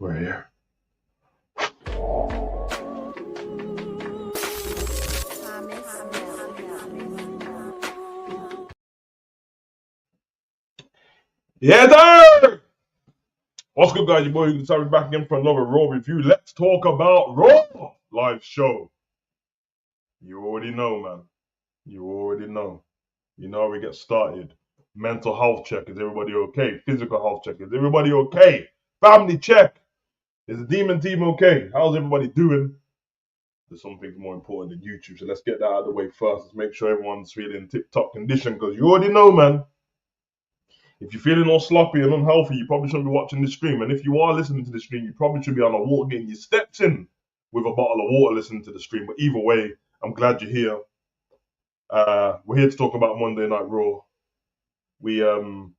We're here. Yeah, there! What's good, guys? Your boy, you can back again for another Raw review. Let's talk about Raw live show. You already know, man. You already know. You know how we get started. Mental health check. Is everybody okay? Physical health check. Is everybody okay? Family check. Is the Demon Team okay? How's everybody doing? There's some things more important than YouTube, so let's get that out of the way first. Let's make sure everyone's feeling tip-top condition, because you already know, man. If you're feeling all sloppy and unhealthy, you probably shouldn't be watching this stream. And if you are listening to the stream, you probably should be on the water getting your steps in with a bottle of water listening to the stream. But either way, I'm glad you're here. We're here to talk about Monday Night Raw. We're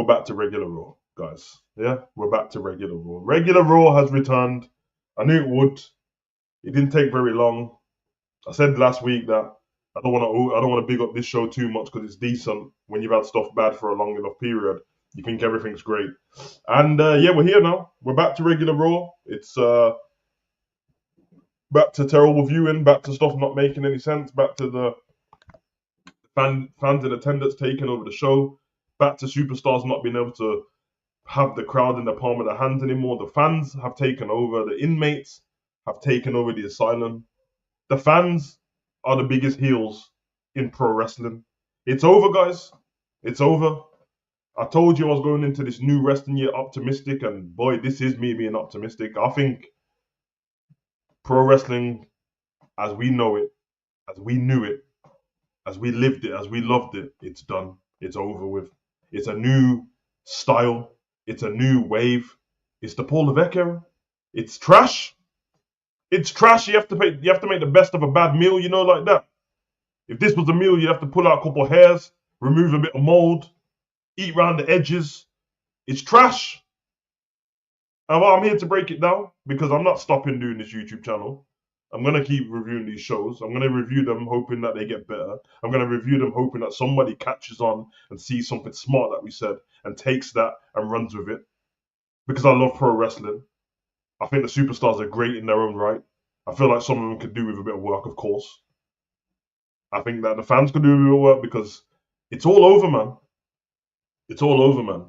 back to regular Raw, guys. Yeah, we're back to regular Raw. Regular Raw has returned. I knew it would. It didn't take very long. I said last week that I don't want to big up this show too much because it's decent. When you've had stuff bad for a long enough period, you think everything's great. And yeah, we're here now. We're back to regular Raw. It's back to terrible viewing, back to stuff not making any sense, back to the fans in attendance taking over the show, back to superstars not being able to have the crowd in the palm of their hands anymore. The fans have taken over. The inmates have taken over the asylum. The fans are the biggest heels in pro wrestling. It's over, guys. It's over. I told you I was going into this new wrestling year optimistic, and boy, this is me being optimistic. I think pro wrestling, as we know it, as we knew it, as we lived it, as we loved it, it's done. It's over with. It's a new style. It's a new wave. It's the Paul Levesque era. It's trash. It's trash. You have to make the best of a bad meal, you know, like that. If this was a meal, you'd have to pull out a couple of hairs, remove a bit of mold, eat around the edges. It's trash. And I'm here to break it down because I'm not stopping doing this YouTube channel. I'm going to keep reviewing these shows. I'm going to review them hoping that they get better. I'm going to review them hoping that somebody catches on and sees something smart that we said and takes that and runs with it. Because I love pro wrestling. I think the superstars are great in their own right. I feel like some of them could do with a bit of work, of course. I think that the fans could do with a bit of work because it's all over, man. It's all over, man.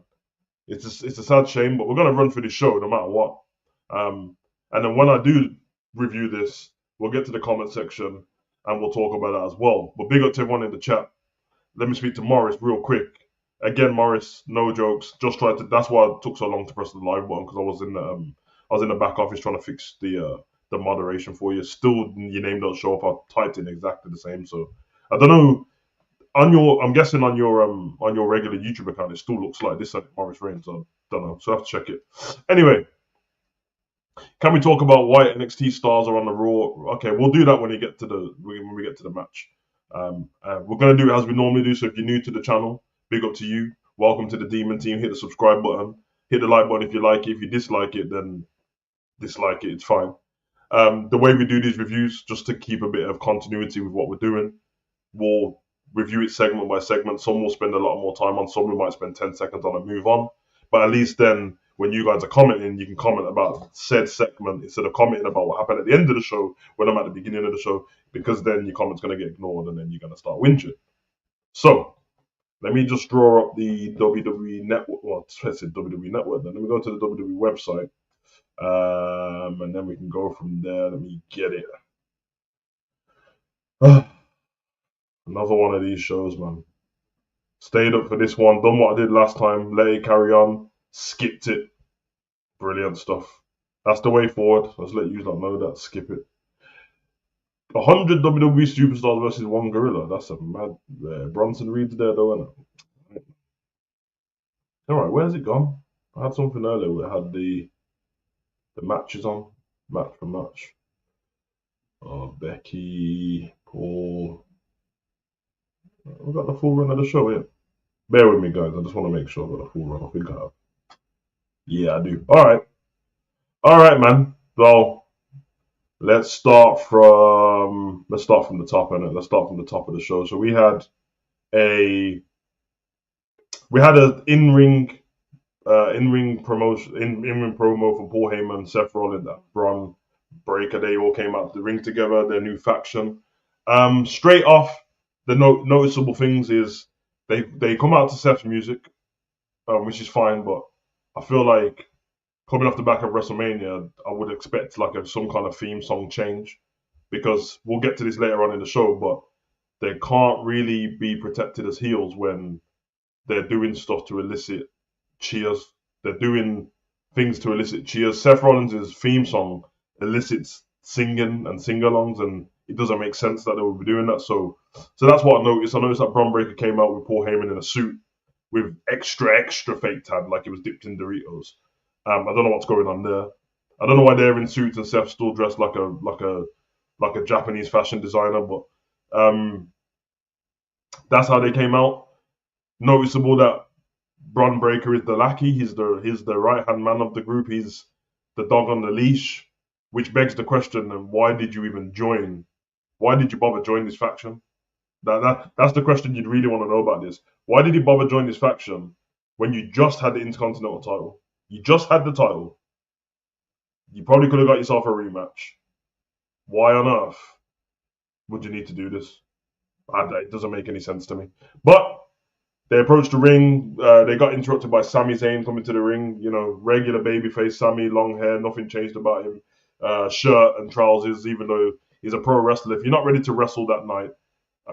It's a sad shame, but we're going to run through this show no matter what. And then when I do review this, we'll get to the comment section and we'll talk about that as well. But big up to everyone in the chat. Let me speak to Morris real quick. Again, Morris, no jokes. Just tried to. That's why it took so long to press the live button because I was in the back office trying to fix the moderation for you. Still, your name don't show up. I typed in exactly the same. So I don't know. I'm guessing on your regular YouTube account, it still looks like this, like Morris Reigns. I don't know. So I have to check it. Anyway, can we talk about why NXT stars are on the Raw? Okay, we'll do that when we get to the match. We're gonna do it as we normally do. So if you're new to the channel, big up to you. Welcome to the Demon Team. Hit the subscribe button. Hit the like button if you like it. If you dislike it, then dislike it. It's fine. The way we do these reviews, just to keep a bit of continuity with what we're doing, we'll review it segment by segment. Some will spend a lot more time on, some we might spend 10 seconds on and move on. But at least then, when you guys are commenting, you can comment about said segment instead of commenting about what happened at the end of the show when I'm at the beginning of the show, because then your comment's going to get ignored and then you're going to start whinging. So, let me just draw up the WWE Network. Well, I said WWE Network then. Let me go to the WWE website. And then we can go from there. Let me get it. Another one of these shows, man. Stayed up for this one. Done what I did last time. Let it carry on. Skipped it. Brilliant stuff. That's the way forward. Let's let you not know that. Skip it. 100 WWE superstars versus one gorilla. That's a mad. Bronson Reed's there, though, isn't it? Alright, where's it gone? I had something earlier where it had the matches on. Match for match. Oh, Becky, Paul. We've got the full run of the show here. Bear with me, guys. I just want to make sure I've got the full run. I think I have. Yeah, I do. All right, man. So let's start from the top, innit? Let's start from the top of the show. So we had an in-ring in-ring promotion, in-ring promo from Paul Heyman, Seth Rollins, and Braun Breaker. They all came out the ring together, their new faction. Straight off, the noticeable things is they come out to Seth's music, which is fine, but I feel like coming off the back of WrestleMania, I would expect like some kind of theme song change because we'll get to this later on in the show, but they can't really be protected as heels when they're doing stuff to elicit cheers. They're doing things to elicit cheers. Seth Rollins' theme song elicits singing and sing-alongs, and it doesn't make sense that they would be doing that. So that's what I noticed. I noticed that Braun Breaker came out with Paul Heyman in a suit with extra fake tan, like it was dipped in Doritos. I don't know what's going on there. I don't know why they're in suits and Seth's still dressed like a Japanese fashion designer, but that's how they came out. Noticeable that Bron Breakker is the lackey. He's the right hand man of the group. He's the dog on the leash, which begs the question: why did you even join? Why did you bother join this faction? That's the question you'd really want to know about this. Why did you bother join this faction when you just had the Intercontinental title? You just had the title. You probably could have got yourself a rematch. Why on earth would you need to do this? It doesn't make any sense to me. But they approached the ring. They got interrupted by Sami Zayn coming to the ring. You know, regular babyface Sami, long hair, nothing changed about him. Shirt and trousers, even though he's a pro wrestler. If you're not ready to wrestle that night,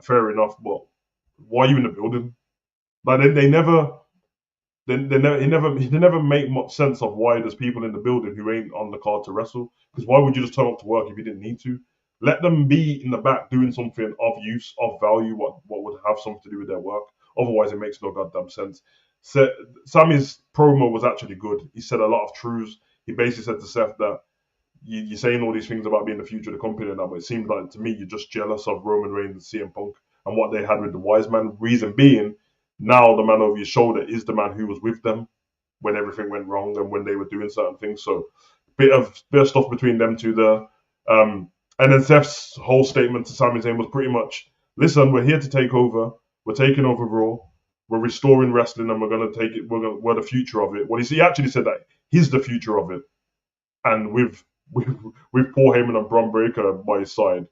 fair enough. But why are you in the building? Like they never, they never make much sense of why there's people in the building who ain't on the card to wrestle. Because why would you just turn up to work if you didn't need to? Let them be in the back doing something of use, of value, what would have something to do with their work. Otherwise, it makes no goddamn sense. Sammy's promo was actually good. He said a lot of truths. He basically said to Seth that you're saying all these things about being the future of the company and that, but it seems like to me you're just jealous of Roman Reigns and CM Punk and what they had with the Wise Man. Reason being, now the man over your shoulder is the man who was with them when everything went wrong and when they were doing certain things. So bit of stuff between them two there. And then Seth's whole statement to Sami Zayn was pretty much, listen, we're here to take over. We're taking over Raw. We're restoring wrestling, and we're gonna take it. We're the future of it. Well, he actually said that he's the future of it, and with with Paul Heyman and Bron Breakker by his side,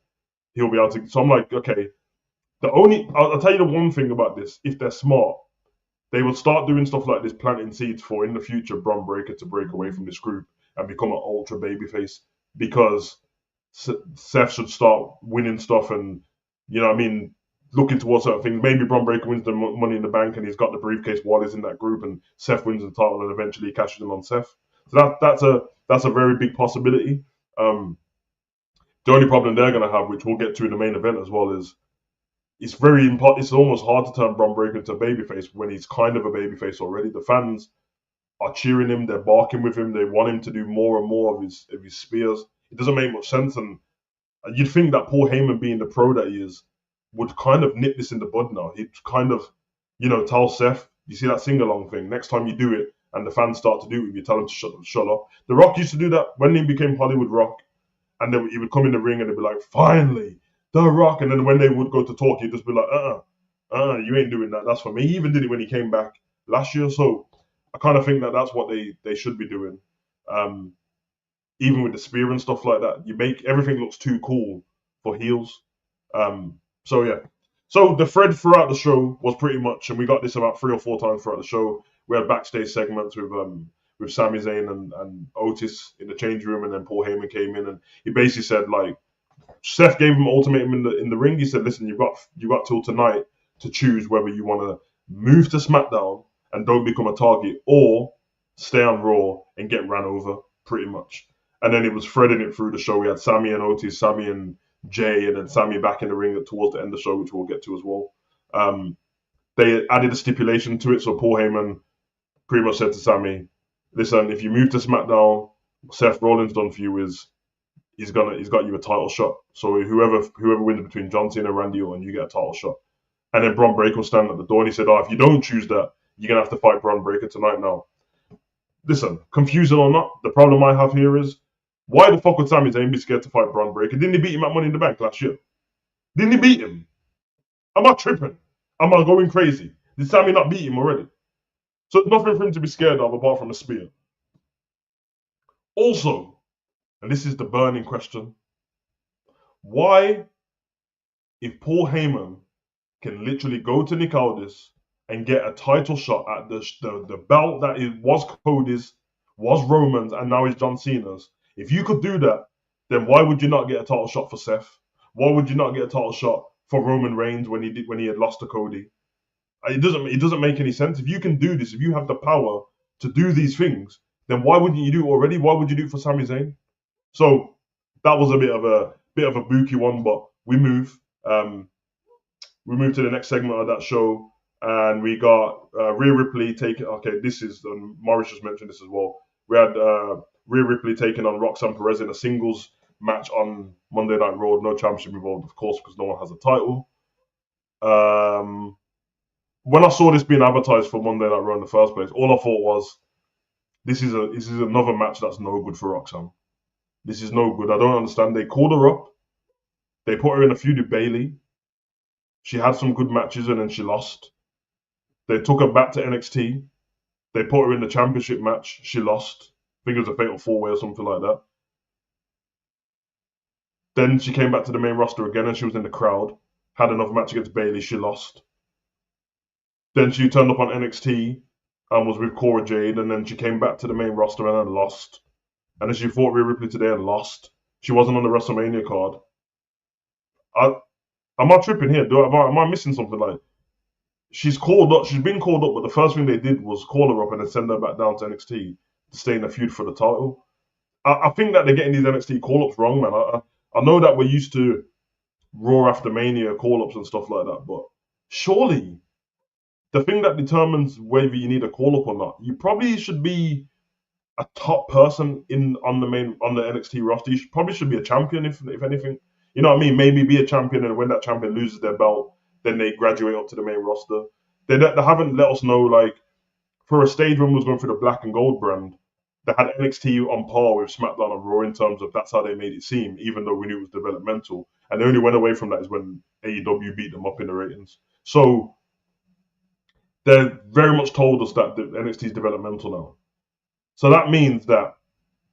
he'll be able to. So I'm like, okay. I'll tell you the one thing about this: if they're smart, they will start doing stuff like this, planting seeds for in the future Bron Breakker to break away from this group and become an ultra babyface because Seth should start winning stuff and you know what I mean looking towards certain things. Maybe Bron Breakker wins the Money in the Bank and he's got the briefcase while he's in that group, and Seth wins the title and eventually cashes in on Seth. So that's a very big possibility. Um, the only problem they're gonna have, which we'll get to in the main event as well, is it's very important. It's almost hard to turn Bron Breakker into a babyface when he's kind of a babyface already. The fans are cheering him, they're barking with him, they want him to do more and more of his spears. It doesn't make much sense, and you'd think that Paul Heyman, being the pro that he is, would kind of nip this in the bud now. He'd kind of, tell Seth, you see that sing along thing. Next time you do it, and the fans start to do it, you tell him to shut up. The Rock used to do that when he became Hollywood Rock, and then he would come in the ring and they'd be like, finally, The Rock, and then when they would go to talk, he'd just be like, you ain't doing that. That's for me. He even did it when he came back last year. So I kind of think that that's what they should be doing. Um, Even with the spear and stuff like that, you make everything looks too cool for heels. So yeah. So the thread throughout the show was pretty much, and we got this about 3 or 4 times throughout the show. We had backstage segments with Sami Zayn and Otis in the change room, and then Paul Heyman came in and he basically said like Seth gave him an ultimatum in the ring. He said, listen, you got till tonight to choose whether you want to move to SmackDown and don't become a target, or stay on Raw and get ran over, pretty much. And then it was threading it through the show. We had Sami and Otis, Sami and Jay, and then Sami back in the ring towards the end of the show, which we'll get to as well. They added a stipulation to it, so Paul Heyman pretty much said to Sami, listen, if you move to SmackDown, Seth Rollins done for you is he's got you a title shot. So whoever wins between John Cena and Randy Orton, you get a title shot. And then Bron Breakker was standing at the door and he said, if you don't choose that, you're gonna have to fight Bron Breakker tonight now. Listen, confusing or not, the problem I have here is, why the fuck would Sami Zayn be scared to fight Bron Breakker? Didn't he beat him at Money in the Bank last year? Didn't he beat him? Am I tripping? Am I going crazy? Did Sami not beat him already? So nothing for him to be scared of apart from a spear. Also, and this is the burning question, why, if Paul Heyman can literally go to Nick Aldis and get a title shot at the belt that was Cody's, was Roman's, and now is John Cena's. If you could do that, then why would you not get a title shot for Seth? Why would you not get a title shot for Roman Reigns when he had lost to Cody? It doesn't make any sense. If you can do this, if you have the power to do these things, then why wouldn't you do it already? Why would you do it for Sami Zayn? So that was a bit of a booky one, but we move. We move to the next segment of that show, and we got Rhea Ripley taking. Okay, this is Morris just mentioned this as well. We had Rhea Ripley taking on Roxanne Perez in a singles match on Monday Night Raw. No championship involved, of course, because no one has a title. When I saw this being advertised for Monday Night Raw in the first place, all I thought was, this is another match that's no good for Roxanne. This is no good. I don't understand. They called her up. They put her in a feud with Bayley. She had some good matches and then she lost. They took her back to NXT. They put her in the championship match. She lost. I think it was a fatal 4-way or something like that. Then she came back to the main roster again and she was in the crowd. Had another match against Bayley. She lost. Then she turned up on NXT and was with Cora Jade. And then she came back to the main roster and then lost. And then she fought Rhea Ripley today and lost. She wasn't on the WrestleMania card. Am I tripping here? Am I missing something? Like, she's called up. She's been called up, but the first thing they did was call her up and then send her back down to NXT to stay in a feud for the title. I think that they're getting these NXT call-ups wrong, man. I know that we're used to Raw after Mania call-ups and stuff like that, but surely the thing that determines whether you need a call-up or not, you probably should be a top person on the NXT roster. You probably should be a champion, if anything. You know what I mean? Maybe be a champion, and when that champion loses their belt, then they graduate up to the main roster. They haven't let us know, like, for a stage when we was going through the black and gold brand, they had NXT on par with SmackDown and Raw in terms of that's how they made it seem, even though we knew it was developmental. And they only went away from that is when AEW beat them up in the ratings. So they very much told us that the NXT is developmental now. So that means that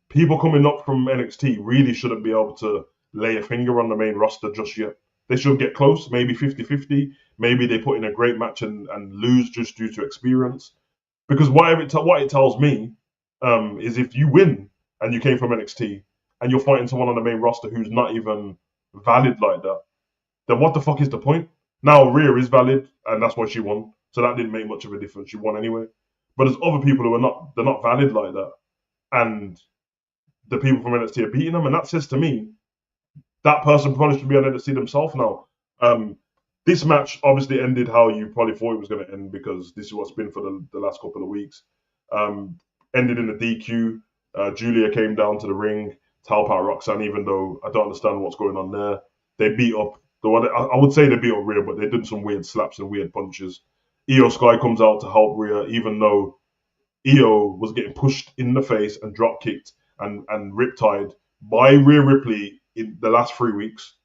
people coming up from NXT really shouldn't be able to lay a finger on the main roster just yet. They should get close, maybe 50-50. Maybe they put in a great match and lose just due to experience. Because what it tells me is if you win and you came from NXT and you're fighting someone on the main roster who's not even valid like that, then what the fuck is the point? Now Rhea is valid and that's why she won. So that didn't make much of a difference. She won anyway. But there's other people who they're not valid like that. And the people from NXT are beating them. And that says to me, that person probably should be on NXT themselves now. This match obviously ended how you probably thought it was going to end, because this is what's been for the last couple of weeks. Ended in a DQ. Julia came down to the ring to help out Roxanne, even though I don't understand what's going on there. They beat up I would say they beat up Rhea, but they did some weird slaps and weird punches. Io Sky comes out to help Rhea, even though Io was getting pushed in the face and drop kicked and riptide by Rhea Ripley in the last 3 weeks.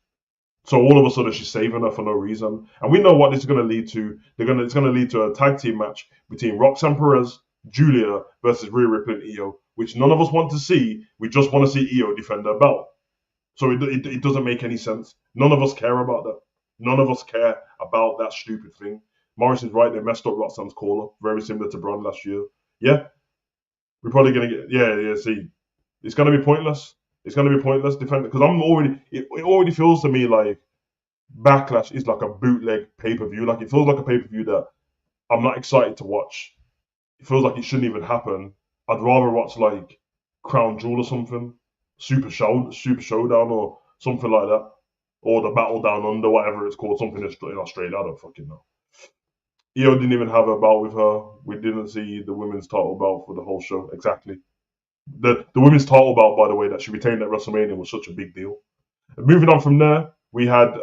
So all of a sudden she's saving her for no reason. And we know what this is going to lead to. It's going to lead to a tag team match between Roxanne Perez, Julia versus Rhea Ripley and Io, which none of us want to see. We just want to see Io defend her belt. So it doesn't make any sense. None of us care about that. None of us care about that stupid thing. Morris is right. They messed up Roxanne's caller. Very similar to Braun last year. Yeah. We're probably going to get... Yeah, see. It's going to be pointless. It's going to be pointless defending, because it already feels to me like Backlash is like a bootleg pay-per-view. Like, it feels like a pay-per-view that I'm not excited to watch. It feels like it shouldn't even happen. I'd rather watch like Crown Jewel or something, Super Showdown or something like that, or the Battle Down Under, whatever it's called, something in Australia. I don't fucking know. Io didn't even have a bout with her. We didn't see the women's title belt for the whole show. Exactly. The women's title belt, by the way, that she retained at WrestleMania was such a big deal. Moving on from there, we had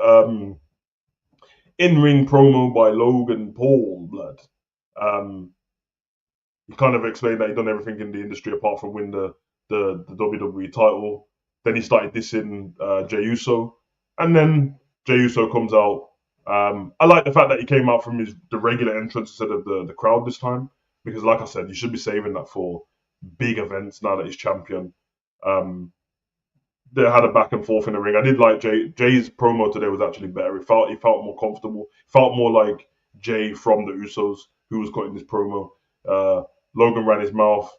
in-ring promo by Logan Paul. Blood. He kind of explained that he'd done everything in the industry apart from win the WWE title. Then he started dissing Jey Uso, and then Jey Uso comes out. I like the fact that he came out from the regular entrance instead of the crowd this time. because, like I said, you should be saving that for big events now that he's champion. Um, they had a back and forth in the ring. I did like Jay's promo today was actually better. He felt more comfortable. Felt more like Jay from the Usos who was cutting this promo. Uh, Logan ran his mouth.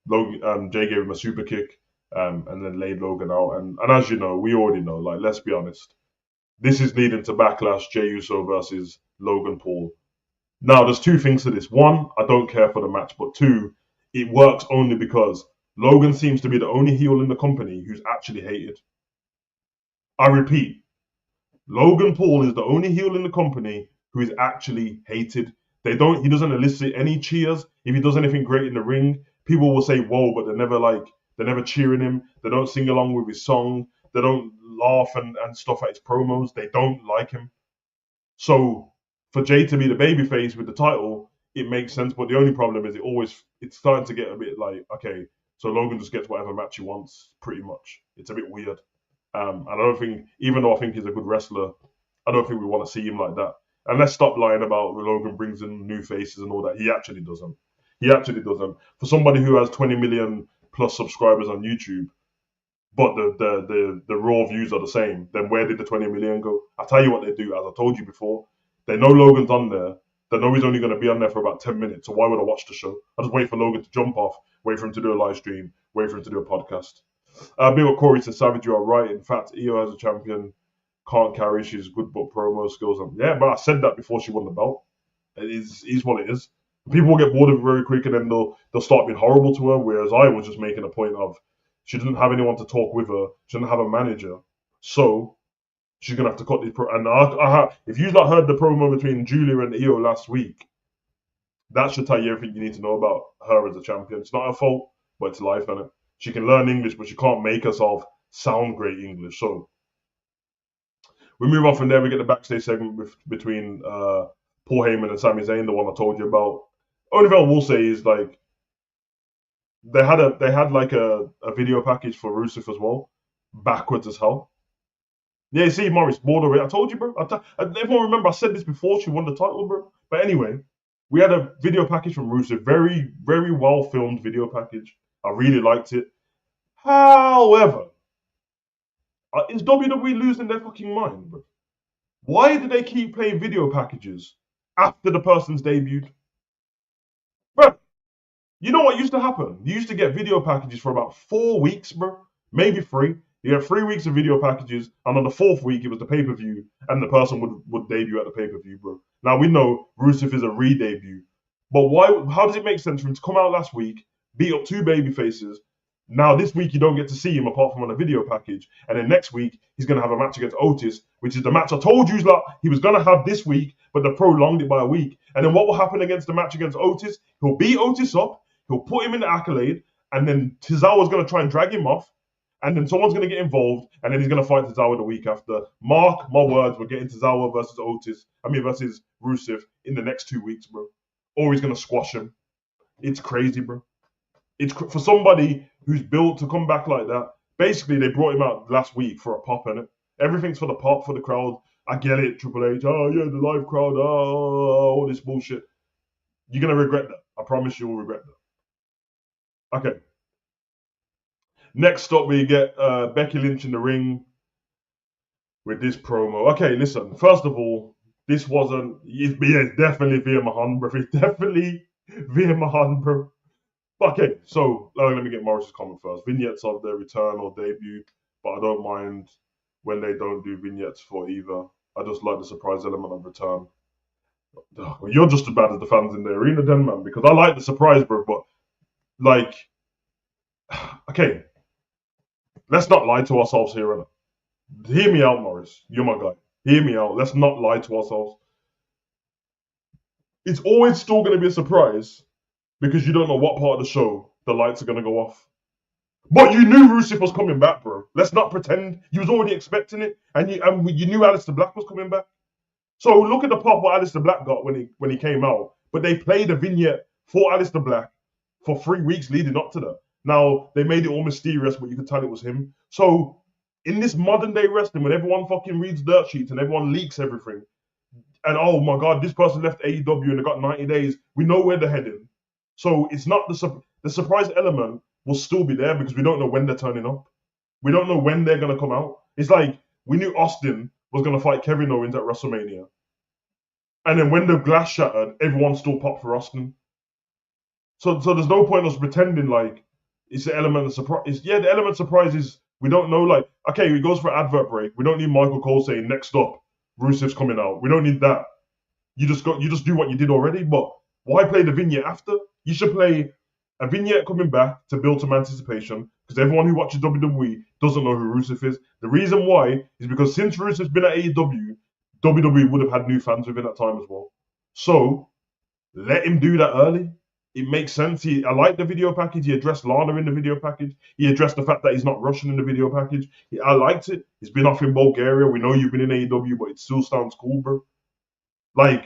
Jay gave him a super kick, and then laid Logan out. And as you know, we already know. Like, let's be honest, this is leading to Backlash: Jay Uso versus Logan Paul. Now, there's two things to this. One, I don't care for the match, but two, it works only because Logan seems to be the only heel in the company who's actually hated. I repeat, Logan Paul is the only heel in the company who is actually hated. He doesn't elicit any cheers. If he does anything great in the ring, people will say whoa, but they're never cheering him. They don't sing along with his song. They don't laugh and stuff at his promos. They don't like him. So for Jay to be the babyface with the title, it makes sense. But the only problem is it's starting to get a bit like, okay, so Logan just gets whatever match he wants, pretty much. It's a bit weird. And I don't think, even though I think he's a good wrestler, I don't think we want to see him like that. And let's stop lying about Logan brings in new faces and all that. He actually doesn't. He actually doesn't. For somebody who has 20 million plus subscribers on YouTube, but the raw views are the same, then where did the 20 million go? I tell you what they do, as I told you before, they know Logan's on there. They know he's only going to be on there for about 10 minutes. So why would I watch the show? I just wait for Logan to jump off, wait for him to do a live stream, wait for him to do a podcast. Big up Corey says, Savage, you are right. In fact, Io as a champion can't carry. She's good, but promo skills. Yeah, but I said that before she won the belt. It is what it is. People will get bored of it very quick, and then they'll start being horrible to her. Whereas I was just making a point of she didn't have anyone to talk with her. She didn't have a manager, so she's gonna have to cut these. If you heard the promo between Julia and Io last week, that should tell you everything you need to know about her as a champion. It's not her fault, but it's life, innit? She can learn English, but she can't make herself sound great English. So we move on from there. We get the backstage segment between Paul Heyman and Sami Zayn, the one I told you about. Only thing I will say is like they had like a video package for Rusev as well, backwards as hell. Yeah, you see, Morris, border. I told you, bro. Everyone remember I said this before she won the title, bro. But anyway, we had a video package from Rusev, very very well filmed video package. I really liked it. However, is WWE losing their fucking mind, bro? Why do they keep playing video packages after the person's debuted? Bro, you know what used to happen? You used to get video packages for about 4 weeks, bro. Maybe 3. You get 3 weeks of video packages, and on the 4th week, it was the pay-per-view, and the person would debut at the pay-per-view, bro. Now, we know Rusev is a re-debut, but how does it make sense for him to come out last week, beat up 2 baby faces? Now, this week, you don't get to see him apart from on a video package. And then next week, he's going to have a match against Otis, which is the match I told you he was going to have this week, but they prolonged it by a week. And then what will happen against the match against Otis? He'll beat Otis up, he'll put him in the accolade, and then Tozawa's going to try and drag him off. And then someone's going to get involved, and then he's going to fight Tozawa the week after. Mark my words, we're getting Tozawa versus Rusev in the next 2 weeks, bro. Or he's going to squash him. It's crazy, bro. It's for somebody who's built to come back like that. Basically, they brought him out last week for a pop, innit? Everything's for the pop, for the crowd. I get it, Triple H. Oh, yeah, the live crowd. Oh, all this bullshit. You're going to regret that. I promise you will regret that. Okay. Next up, we get Becky Lynch in the ring with this promo. Okay, listen. First of all, this wasn't... It's definitely Veer Mahan, bro. It's definitely Veer Mahan, bro. Okay, so let me get Morris's comment first. Vignettes of their return or debut, but I don't mind when they don't do vignettes for either. I just like the surprise element of return. Well, you're just as bad as the fans in the arena, then, man, because I like the surprise, bro. But like, okay, let's not lie to ourselves here, innit? Hear me out, Morris. You're my guy. Hear me out. Let's not lie to ourselves. It's always still going to be a surprise. Because you don't know what part of the show the lights are going to go off. But you knew Rusev was coming back, bro. Let's not pretend. You was already expecting it. And you knew Aleister Black was coming back. So look at the pop what Aleister Black got when he came out. But they played a vignette for Aleister Black for 3 weeks leading up to that. Now, they made it all mysterious, but you could tell it was him. So in this modern day wrestling, when everyone fucking reads dirt sheets and everyone leaks everything, and oh my God, this person left AEW and they got 90 days, we know where they're heading. So it's not the surprise element will still be there because we don't know when they're turning up. We don't know when they're gonna come out. It's like we knew Austin was gonna fight Kevin Owens at WrestleMania, and then when the glass shattered, everyone still popped for Austin. So there's no point us pretending like it's the element of surprise. Yeah, the element of surprise is we don't know. Like, okay, he goes for an advert break. We don't need Michael Cole saying next up, Rusev's coming out. We don't need that. You just do what you did already. But why play the vignette after? You should play a vignette coming back to build some anticipation because everyone who watches WWE doesn't know who Rusev is. The reason why is because since Rusev's been at AEW, WWE would have had new fans within that time as well. So let him do that early. It makes sense. I like the video package. He addressed Lana in the video package. He addressed the fact that he's not Russian in the video package. I liked it. He's been off in Bulgaria. We know you've been in AEW, but it still sounds cool, bro. Like,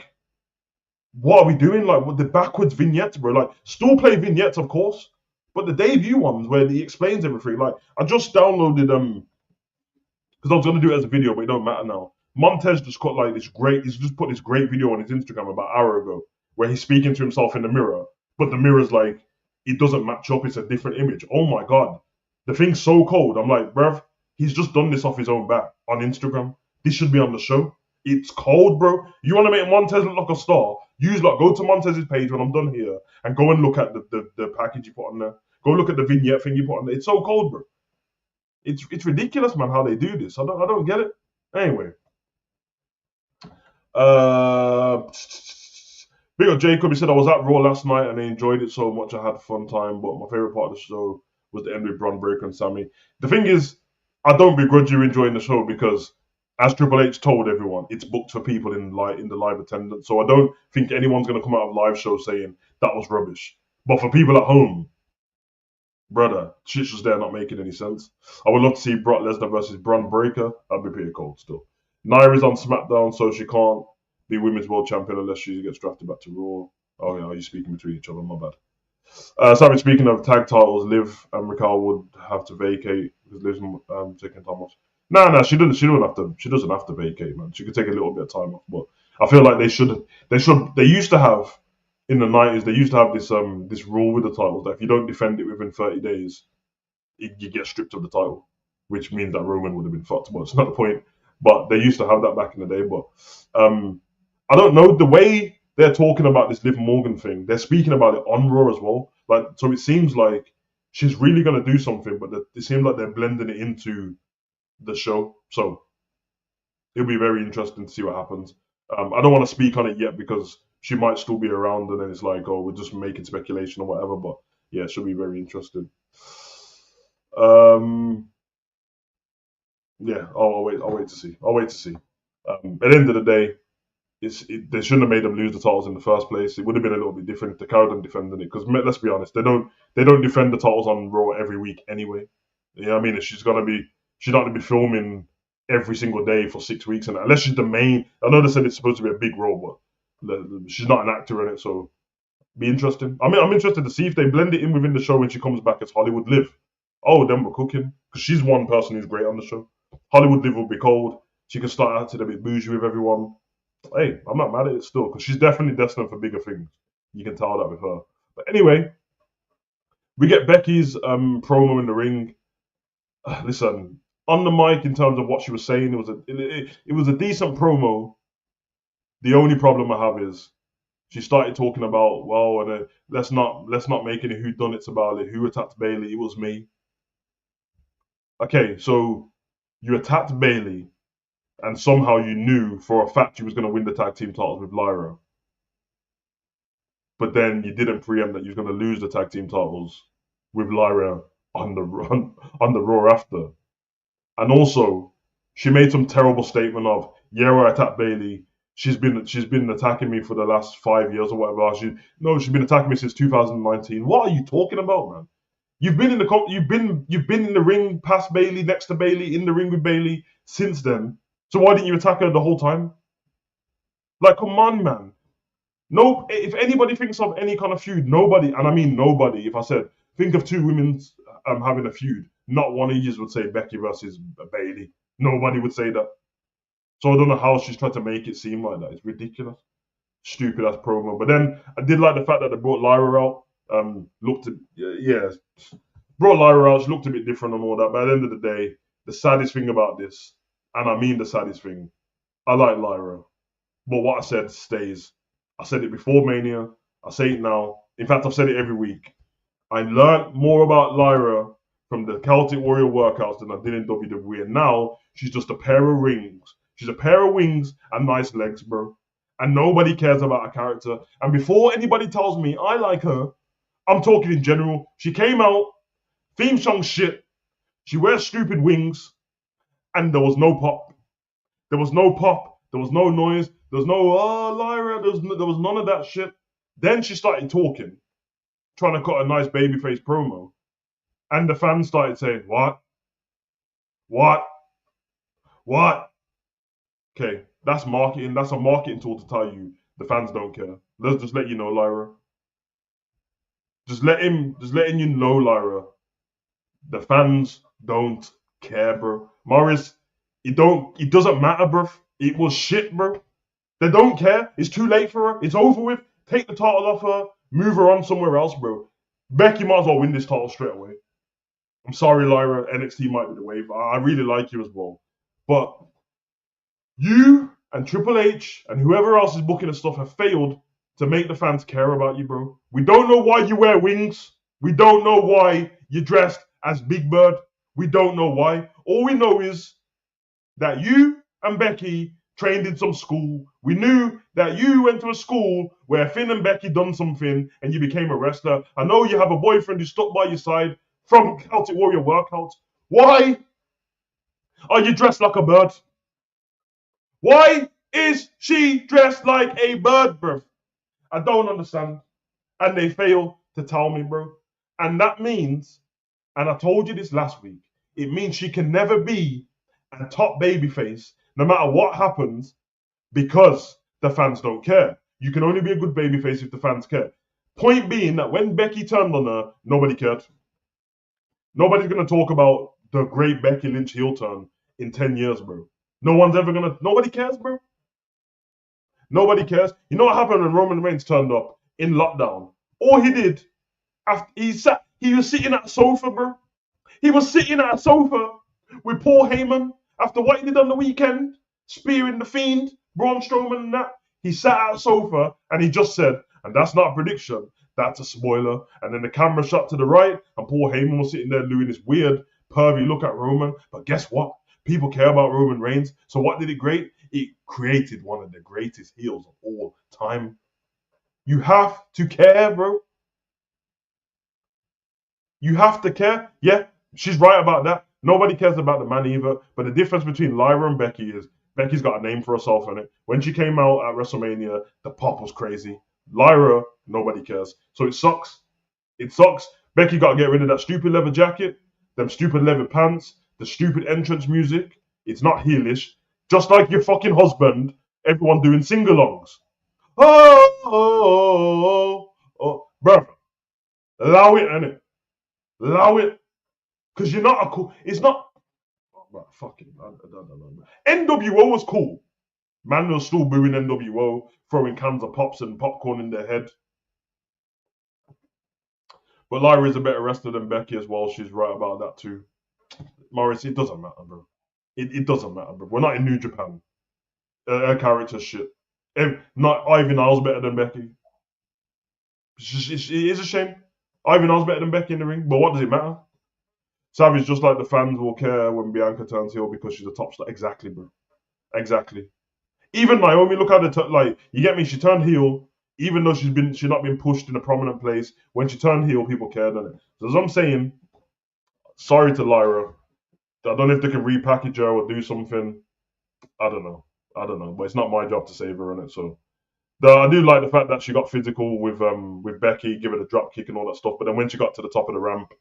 what are we doing? Like, what the backwards vignettes, bro? Like, still play vignettes, of course, but the debut ones where he explains everything. Like, I just downloaded because I was gonna do it as a video, but it don't matter now. Montez just got like this great. He's just put this great video on his Instagram about an hour ago where he's speaking to himself in the mirror, but the mirror's like it doesn't match up. It's a different image. Oh my god, the thing's so cold. I'm like, bruv, he's just done this off his own bat on Instagram. This should be on the show. It's cold, bro. You want to make Montez look like a star? Go to Montez's page when I'm done here and go and look at the package you put on there. Go look at the vignette thing you put on there. It's so cold, bro. It's ridiculous, man, how they do this. I don't get it. Anyway, big up Jacob. He said I was at Raw last night and I enjoyed it so much. I had a fun time, but my favorite part of the show was the end with Braun Breaker and Sammy. The thing is, I don't begrudge you enjoying the show because, as Triple H told everyone, it's booked for people in the live attendance. So I don't think anyone's going to come out of live show saying that was rubbish. But for people at home, brother, shit's just there not making any sense. I would love to see Brock Lesnar versus Braun Breaker. That'd be pretty cold still. Naira's on SmackDown, so she can't be Women's World Champion unless she gets drafted back to Raw. Oh yeah, are you speaking between each other? My bad. Sorry, speaking of tag titles, Liv and Raquel would have to vacate because Liv's taking time off. No, she doesn't. She don't have to. She doesn't have to vacate, man. She could take a little bit of time off, but I feel like they should. They used to have in the 90s. They used to have this rule with the titles that if you don't defend it within 30 days, you get stripped of the title, which means that Roman would have been fucked. But it's not the point. But they used to have that back in the day. But I don't know the way they're talking about this Liv Morgan thing. They're speaking about it on Raw as well. Like, so it seems like she's really gonna do something, but it seems like they're blending it into the show. So it'll be very interesting to see what happens. I don't want to speak on it yet because she might still be around, and then it's like, oh, we're just making speculation or whatever. But yeah, it should be very interesting. Yeah, I'll wait to see. I'll wait to see. At the end of the day, they shouldn't have made them lose the titles in the first place. It would have been a little bit different to carry them defending it because let's be honest, they don't defend the titles on Raw every week anyway. You know what I mean? She's not gonna be filming every single day for 6 weeks, and unless she's the main. I know they said it's supposed to be a big role, but she's not an actor in it, so be interesting. I mean, I'm interested to see if they blend it in within the show when she comes back as Hollywood Liv. Oh, then we're cooking because she's one person who's great on the show. Hollywood Liv will be cold. She can start acting a bit bougie with everyone. Hey, I'm not mad at it still because she's definitely destined for bigger things. You can tell that with her. But anyway, we get Becky's promo in the ring. Listen, on the mic in terms of what she was saying, it was a decent promo. The only problem I have is she started talking about let's not make any whodunits about it. Who attacked Bayley? It was me. Okay, so you attacked Bayley, and somehow you knew for a fact you was going to win the tag team titles with Lyra. But then you didn't preempt that you were going to lose the tag team titles with Lyra on the Raw after. And also, she made some terrible statement of, yeah, I attacked Bayley. She's been attacking me for the last 5 years or whatever. She's been attacking me since 2019. What are you talking about, man? You've been in the ring past Bayley, next to Bayley, in the ring with Bayley since then. So why didn't you attack her the whole time? Like, come on, man. No, if anybody thinks of any kind of feud, nobody, and I mean nobody. If I said think of two women having a feud, not one of you would say Becky versus Bayley. Nobody would say that. So I don't know how she's trying to make it seem like that. It's ridiculous, stupid ass promo. But then I did like the fact that they brought Lyra out. Looked at, yeah, brought Lyra out. She looked a bit different and all that. But at the end of the day, the saddest thing about this, and I mean the saddest thing, I like Lyra, but what I said stays. I said it before Mania. I say it now. In fact, I've said it every week. I learned more about Lyra from the Celtic Warrior workouts than I did in WWE. And now she's just a pair of rings. She's a pair of wings and nice legs, bro. And nobody cares about her character. And before anybody tells me I like her, I'm talking in general. She came out, theme song shit. She wears stupid wings, and there was no pop. There was no pop. There was no noise. There was no, oh, Lyra. There was none of that shit. Then she started talking, trying to cut a nice babyface promo. And the fans started saying, what? What? What? Okay, that's marketing. That's a marketing tool to tell you the fans don't care. Let's just let you know, Lyra. Just letting you know, Lyra. The fans don't care, bro. Morris, it doesn't matter, bro. It was shit, bro. They don't care. It's too late for her. It's over with. Take the title off her. Move her on somewhere else, bro. Becky might as well win this title straight away. I'm sorry, Lyra. NXT might be the wave. I really like you as well. But you and Triple H and whoever else is booking the stuff have failed to make the fans care about you, bro. We don't know why you wear wings. We don't know why you're dressed as Big Bird. We don't know why. All we know is that you and Becky trained in some school. We knew that you went to a school where Finn and Becky done something and you became a wrestler. I know you have a boyfriend who stuck by your side from Celtic Warrior workouts. Why are you dressed like a bird? Why is she dressed like a bird, bro? I don't understand. And they fail to tell me, bro. And that means, and I told you this last week, it means she can never be a top babyface, no matter what happens, because the fans don't care. You can only be a good babyface if the fans care. Point being that when Becky turned on her, nobody cared. Nobody's going to talk about the great Becky Lynch heel turn in 10 years, bro. Nobody cares, bro. Nobody cares. You know what happened when Roman Reigns turned up in lockdown? All he did, after he was sitting at a sofa, bro. He was sitting at a sofa with Paul Heyman after what he did on the weekend, spearing the Fiend, Braun Strowman and that. He sat at a sofa and he just said, and that's not a prediction, that's a spoiler. And then the camera shot to the right and Paul Heyman was sitting there doing this weird, pervy look at Roman. But guess what? People care about Roman Reigns. So what did it create? It created one of the greatest heels of all time. You have to care, bro. You have to care. Yeah, she's right about that. Nobody cares about the man either. But the difference between Lyra and Becky is Becky's got a name for herself in it. When she came out at WrestleMania, the pop was crazy. Lyra, nobody cares. So it sucks. It sucks. Becky got to get rid of that stupid leather jacket, them stupid leather pants, the stupid entrance music. It's not heelish. Just like your fucking husband, everyone doing sing-alongs. Oh, oh, oh. Brother, allow it, innit? Allow it. Because you're not a cool. It's not. Oh, fucking. I don't know. NWO was cool. Man was still booing NWO, throwing cans of pops and popcorn in their head. But Lyra is a better wrestler than Becky as well. She's right about that too. Morris, it doesn't matter, bro. It doesn't matter, bro. We're not in New Japan. Her character's shit. Not Ivy Niles better than Becky. It is a shame. Ivy Niles better than Becky in the ring, but what does it matter? Savage, just like the fans will care when Bianca turns heel because she's a top star. Exactly, bro. Exactly. Even Naomi, look at the like. You get me? She turned heel, even though she's not been pushed in a prominent place. When she turned heel, people cared on it. So as I'm saying, sorry to Lyra. I don't know if they can repackage her or do something. I don't know. But it's not my job to save her on it. So I do like the fact that she got physical with Becky, give her the drop kick and all that stuff. But then when she got to the top of the ramp,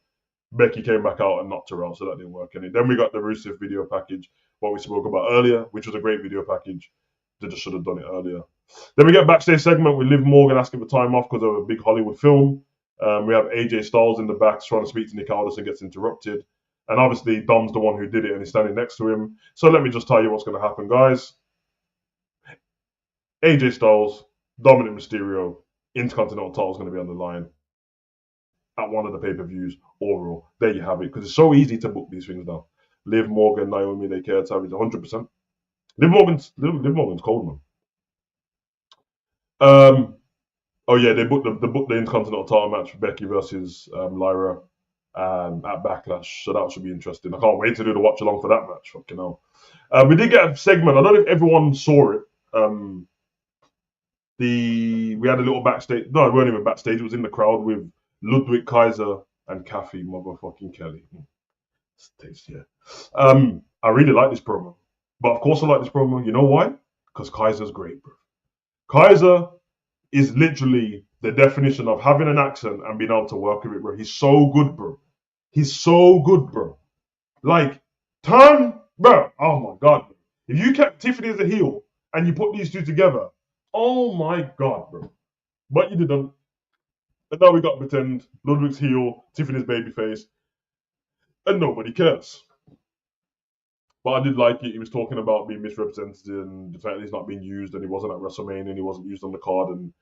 Becky came back out and knocked her out, so that didn't work. And then we got the Rusev video package, what we spoke about earlier, which was a great video package. They just should have done it earlier. Then we get backstage segment with Liv Morgan asking for time off because of a big Hollywood film. We have AJ Styles in the back trying to speak to Nick Aldis and gets interrupted. And obviously Dom's the one who did it and he's standing next to him. So let me just tell you what's going to happen, guys. AJ Styles, Dominic Mysterio, Intercontinental title is going to be on the line. at one of the pay-per-views or Raw. There you have it, because it's so easy to book these things now. Liv Morgan, Naomi, they care to have it 100%. Liv Morgan's cold, man. Oh yeah, they booked the Intercontinental title match for Becky versus Lyra at Backlash, so that should be interesting. I can't wait to do the watch along for that match. Fucking hell. We did get a segment. I don't know if everyone saw it. We had a little backstage. No, it wasn't even backstage. It was in the crowd with Ludwig Kaiser and Kathy motherfucking Kelly. Yeah. I really like this promo, but of course I like this promo. You know why? Because Kaiser's great, bro. Kaiser is literally the definition of having an accent and being able to work with it, bro. He's so good, bro. He's so good, bro. Like, turn, bro. Oh my god. If you kept Tiffany as a heel and you put these two together, oh my god, bro. But you didn't. And now we got to pretend Ludwig's heel, Tiffany's babyface, and nobody cares. But I did like it. He was talking about being misrepresented and the fact that he's not being used, and he wasn't at WrestleMania and he wasn't used on the card, and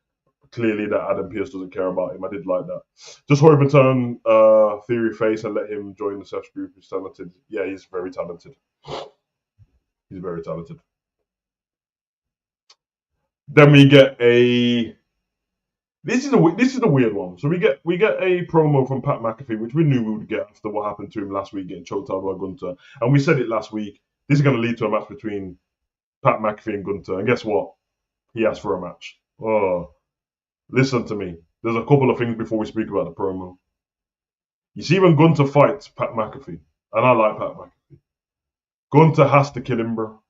clearly that Adam Pearce doesn't care about him. I did like that. Just hope and turn Theory face and let him join the Seth group. He's talented. Yeah, he's very talented. He's very talented. Then we get a. This is a weird one. So we get a promo from Pat McAfee, which we knew we would get after what happened to him last week, getting choked out by Gunther. And we said it last week. This is going to lead to a match between Pat McAfee and Gunther. And guess what? He asked for a match. Oh, listen to me. There's a couple of things before we speak about the promo. You see, when Gunther fights Pat McAfee, and I like Pat McAfee, Gunther has to kill him, bro.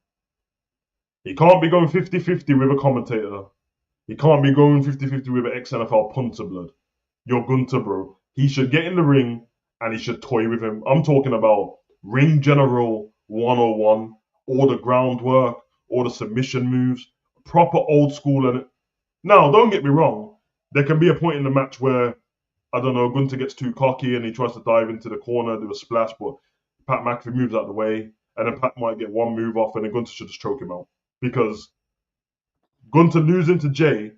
He can't be going 50-50 with a commentator. He can't be going 50-50 with an ex-NFL punter, blood. You're Gunther, bro. He should get in the ring and he should toy with him. I'm talking about Ring General 101, all the groundwork, all the submission moves, proper old school. And now, don't get me wrong. There can be a point in the match where, I don't know, Gunther gets too cocky and he tries to dive into the corner, do a splash, but Pat McAfee moves out of the way, and then Pat might get one move off, and then Gunther should just choke him out. Because Gunther losing to Jay,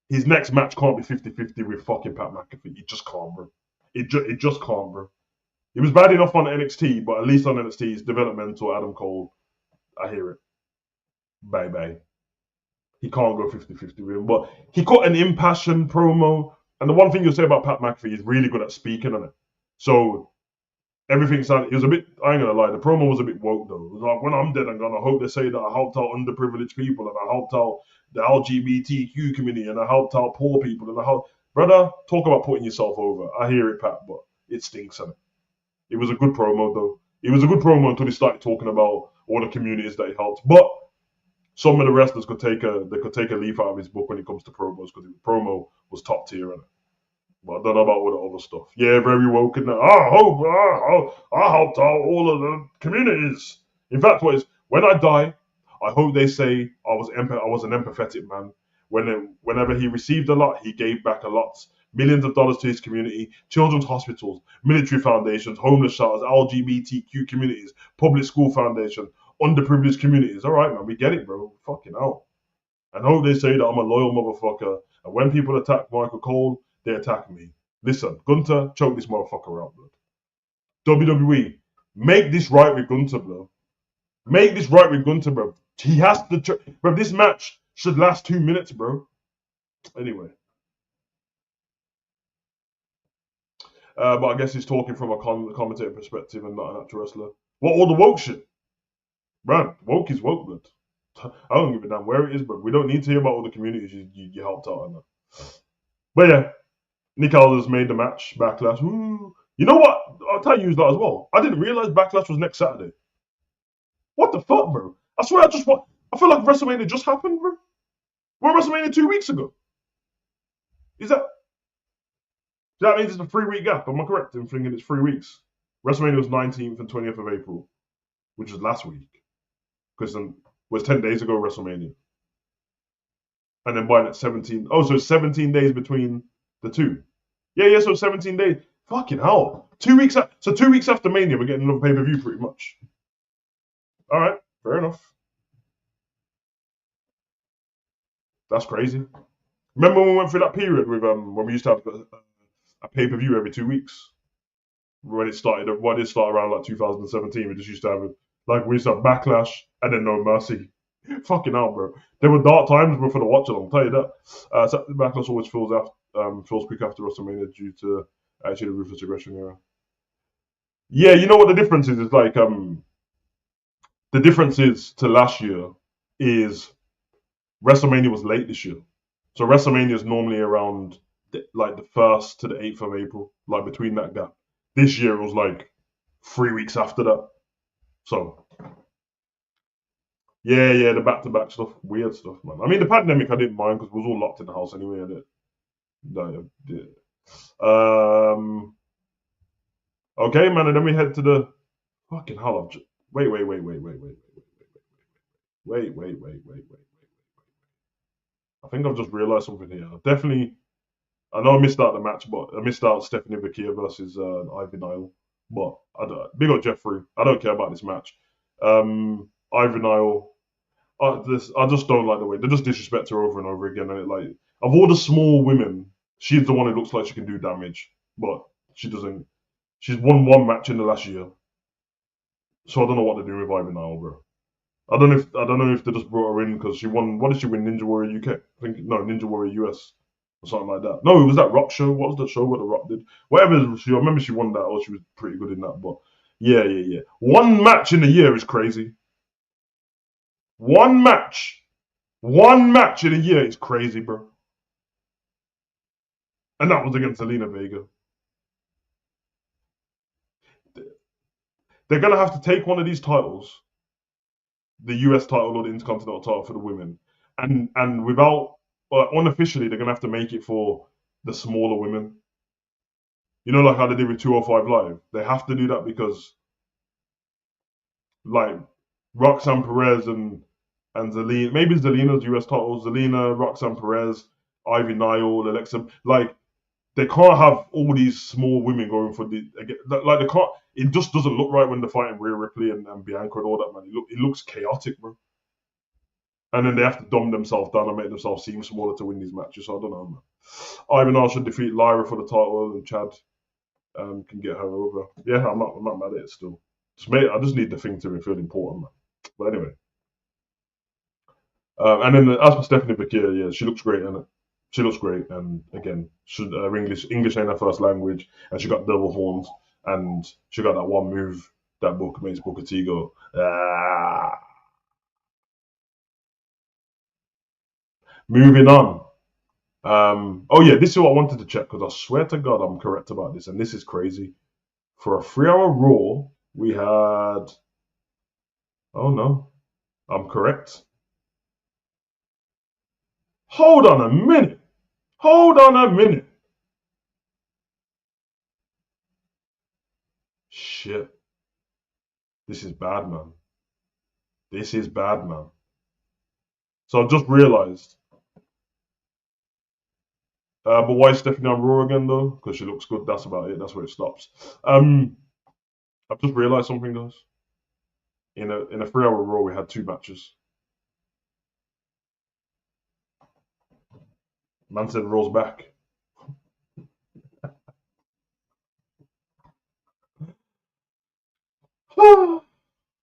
his next match can't be 50-50 with fucking Pat McAfee. It just can't, bro. It just can't, bro. He was bad enough on NXT, but at least on NXT, he's developmental. Adam Cole, I hear it. Bye. He can't go 50-50 with him. But he cut an impassioned promo. And the one thing you'll say about Pat McAfee, he's really good at speaking on it. So everything sounded, it was a bit, I ain't gonna lie, the promo was a bit woke though. It was like, when I'm dead, I'm gonna hope they say that I helped out underprivileged people and I helped out the LGBTQ community and I helped out poor people and I helped, brother, talk about putting yourself over. I hear it, Pat, but it stinks, and it was a good promo though. It was a good promo until he started talking about all the communities that he helped. But some of the wrestlers could take a leaf out of his book when it comes to promos, because the promo was top tier, and but I don't know about all the other stuff. Yeah, very woke. And I helped out all of the communities. In fact, when I die, I hope they say I was an empathetic man. Whenever he received a lot, he gave back a lot. Millions of dollars to his community, children's hospitals, military foundations, homeless shelters, LGBTQ communities, public school foundation, underprivileged communities. All right, man, we get it, bro. Fucking hell. And I hope they say that I'm a loyal motherfucker. And when people attack Michael Cole, they attack me. Listen, Gunther, choke this motherfucker out, bro. WWE, make this right with Gunther, bro. Make this right with Gunther, bro. He has to, bro. This match should last 2 minutes, bro. Anyway. But I guess he's talking from a commentator perspective and not an actual wrestler. What, all the woke shit? Bro, woke is woke, bro. I don't give a damn where it is, bro. We don't need to hear about all the communities you helped out on that. But yeah, Nick Aldis made the match. Backlash. Woo. You know what? I'll tell you that as well. I didn't realize Backlash was next Saturday. What the fuck, bro? I swear I feel like WrestleMania just happened, bro. We're WrestleMania 2 weeks ago. That means it's a 3-week gap. Am I correct in thinking it's 3 weeks? WrestleMania was 19th and 20th of April, which was last week. Because it was 10 days ago, WrestleMania. And then by that 17. Oh, so it's 17 days between the two. Yeah, so 17 days. Fucking hell. 2 weeks. So 2 weeks after Mania, we're getting another pay-per-view pretty much. All right, fair enough. That's crazy. Remember when we went through that period with when we used to have a pay-per-view every 2 weeks. When it started around like 2017, we just used to have we used to have Backlash and then No Mercy. Fucking hell, bro. There were dark times, bro, for the watch. I'll tell you that. Backlash always feels quick after WrestleMania due to actually the Ruthless Aggression era. Yeah, you know what the difference is? It's the difference is to last year is WrestleMania was late this year. So WrestleMania is normally around the 1st to the 8th of April, like between that gap. This year it was like 3 weeks after that. So yeah, the back-to-back stuff, weird stuff, man. I mean, the pandemic I didn't mind because we was all locked in the house anyway. Yeah. Okay, man, and then we head to the fucking hell. Wait. I think I've just realised something here. I know I missed out the match, but I missed out Stephanie Bakir versus Ivy Nile. But big up Jeffrey. I don't care about this match. Ivy Nile. I just don't like the way they just disrespect her over and over again. And of all the small women, she's the one who looks like she can do damage, but she doesn't. She's won one match in the last year, so I don't know what they're doing with Ivy Nile, bro. I don't know if they just brought her in because she won. What did she win? Ninja Warrior UK? I think no, Ninja Warrior US or something like that. No, it was that Rock show. What was the show where the Rock did? Whatever. I remember she won that, or she was pretty good in that. But yeah. One match in a year is crazy. One match in a year is crazy, bro. And that was against Zelina Vega. They're gonna have to take one of these titles, the US title or the Intercontinental title for the women, and without unofficially, they're gonna have to make it for the smaller women. You know, like how they did with 205 Live. They have to do that because, like, Roxanne Perez and Zelina, maybe Zelina's US title, Zelina, Roxanne Perez, Ivy Nile, Alexa, they can't have all these small women going for they can't. It just doesn't look right when they're fighting Rhea Ripley and Bianca and all that, man. It looks chaotic, bro. And then they have to dumb themselves down and make themselves seem smaller to win these matches. So I don't know, man. Ivy Nile should defeat Lyra for the title, and Chad can get her over. Yeah, I'm not mad at it still. I just need the thing to feel important, man. But anyway. And then as for Stephanie Bakir, yeah, she looks great in it. She looks great, and again, English ain't her first language, and she got double horns, and she got that one move that makes Booker T go. Ah. Moving on. Oh yeah, this is what I wanted to check because I swear to God I'm correct about this, and this is crazy. For a 3-hour Raw, we had. Oh no, I'm correct. Hold on a minute. Shit. This is bad, man. So I just realised. But why is Stephanie on Raw again, though? Because she looks good. That's about it. That's where it stops. I've just realised something, guys. In a 3-hour Raw, we had 2 matches. Man said Raw's back.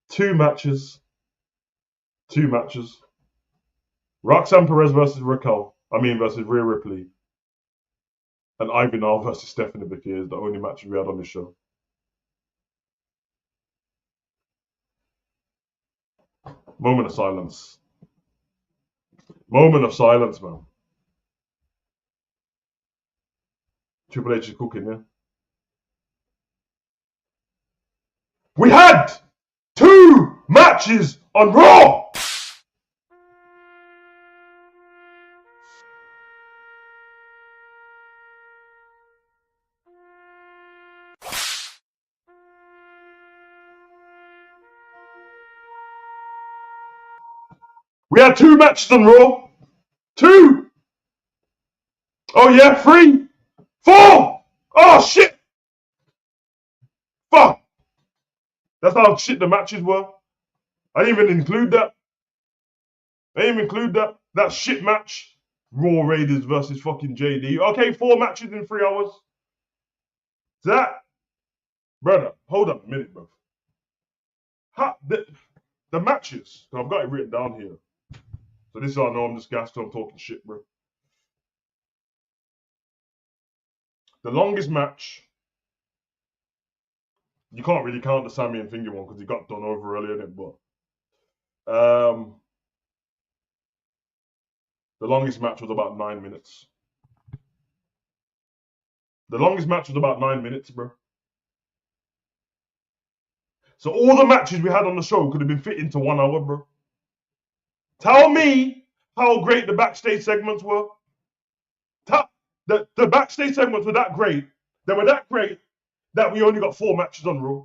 Two matches. Roxanne Perez versus versus Rhea Ripley. And Ivy Nile versus Stephanie Bakir is the only match we had on this show. Moment of silence. Moment of silence, man. Triple H is cooking, yeah? We had 2 matches on Raw! We had 2 matches on Raw. 2! Oh yeah, 3! 4! Oh shit! Fuck! That's how shit the matches were. I didn't even include that. That shit match. Raw Raiders versus fucking JD. Okay, 4 matches in 3 hours. That, brother, hold up a minute, bro. The matches, I've got it written down here. So this is how I know I'm just gassed. I'm talking shit, bro. The longest match, you can't really count the Sammy and Finger one because he got done over earlier, innit? But the longest match was about 9 minutes. The longest match was about 9 minutes, bro. So all the matches we had on the show could have been fit into 1 hour, bro. Tell me how great the backstage segments were. The backstage segments were that great. They were that great that we only got 4 matches on Raw.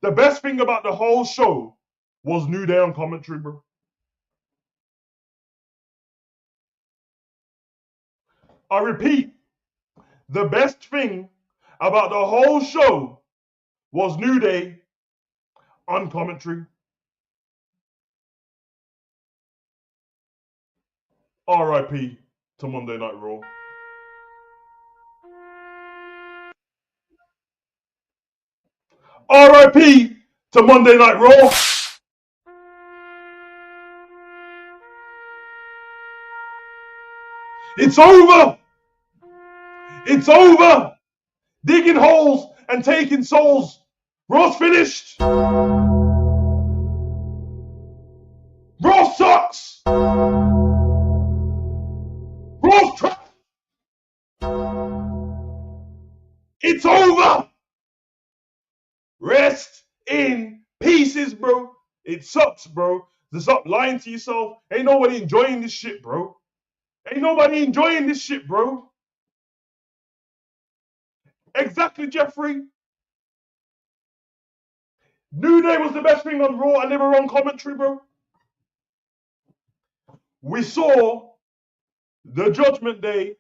The best thing about the whole show was New Day on commentary, bro. I repeat, the best thing about the whole show was New Day on commentary. RIP to Monday Night Raw. RIP to Monday Night Raw. It's over. It's over. Digging holes and taking souls. Raw's finished. Raw sucks. Raw's trash. It's over. Rest in pieces, bro. It sucks, bro. Just stop lying to yourself. Ain't nobody enjoying this shit, bro. Ain't nobody enjoying this shit, bro. Exactly, Jeffrey. New Day was the best thing on Raw and they were on commentary, bro. We saw the Judgment Day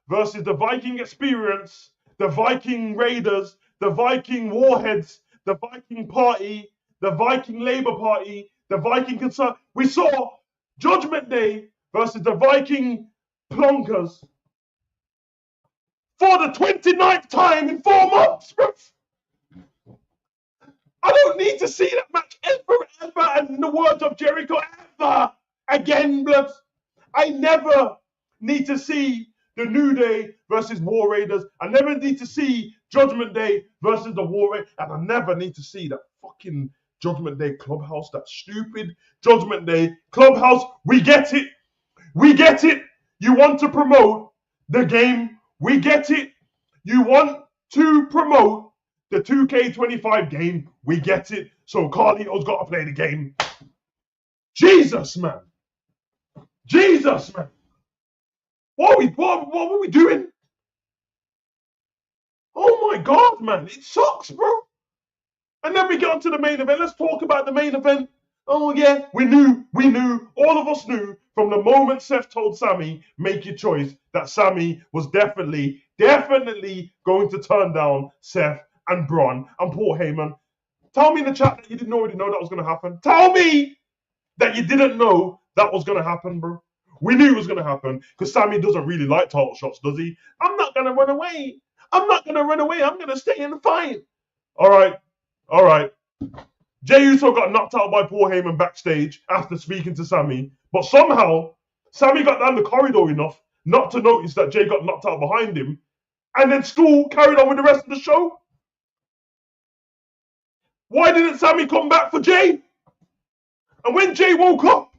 versus the Viking Experience, the Viking Raiders, the Viking Warheads, the Viking Party, the Viking Labour Party, the Viking Concern. We saw Judgment Day versus the Viking Plonkers for the 29th time in 4 months, bro. I don't need to see that match ever, and in the words of Jericho, ever again, blood. I never need to see the New Day versus War Raiders. I never need to see Judgment Day versus the War Raiders. And I never need to see that fucking Judgment Day Clubhouse, that stupid Judgment Day Clubhouse. We get it. We get it. You want to promote the game. We get it. You want to promote the 2K25 game. We get it. So Carlito's got to play the game. Jesus, man. Jesus, man. What were we doing? Oh my God, man. It sucks, bro. And then we get on to the main event. Let's talk about the main event. Oh yeah, we knew, all of us knew from the moment Seth told Sammy, make your choice, that Sammy was definitely going to turn down Seth and Braun and Paul Heyman. Tell me in the chat that you didn't already know that was going to happen. Tell me that you didn't know that was going to happen, bro. We knew it was going to happen because Sammy doesn't really like title shots, does he? I'm not going to run away. I'm not going to run away. I'm going to stay in the fight. All right. Jey Uso got knocked out by Paul Heyman backstage after speaking to Sammy, but somehow Sammy got down the corridor enough not to notice that Jey got knocked out behind him, and then still carried on with the rest of the show. Why didn't Sammy come back for Jey? And when Jey woke up,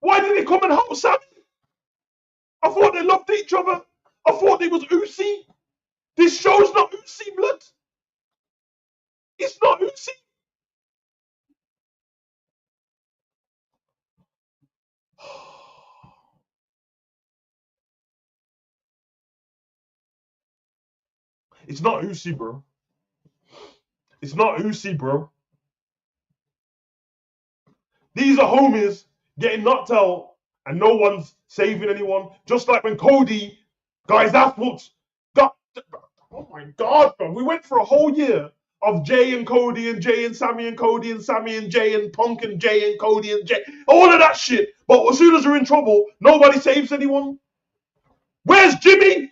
why did he come and help Sammy? I thought they loved each other. I thought it was Usi. This show's not Usi, blood. It's not Usi. It's not Usi, bro. It's not Usi, bro. These are homies getting knocked out and no one's saving anyone. Just like when Cody, guys, that's what got. Oh my God, bro. We went for a whole year of Jey and Cody and Jey and Sammy and Cody and Sammy and Jey and Punk and Jey and Cody and Jey. All of that shit. But as soon as they're in trouble, nobody saves anyone. Where's Jimmy?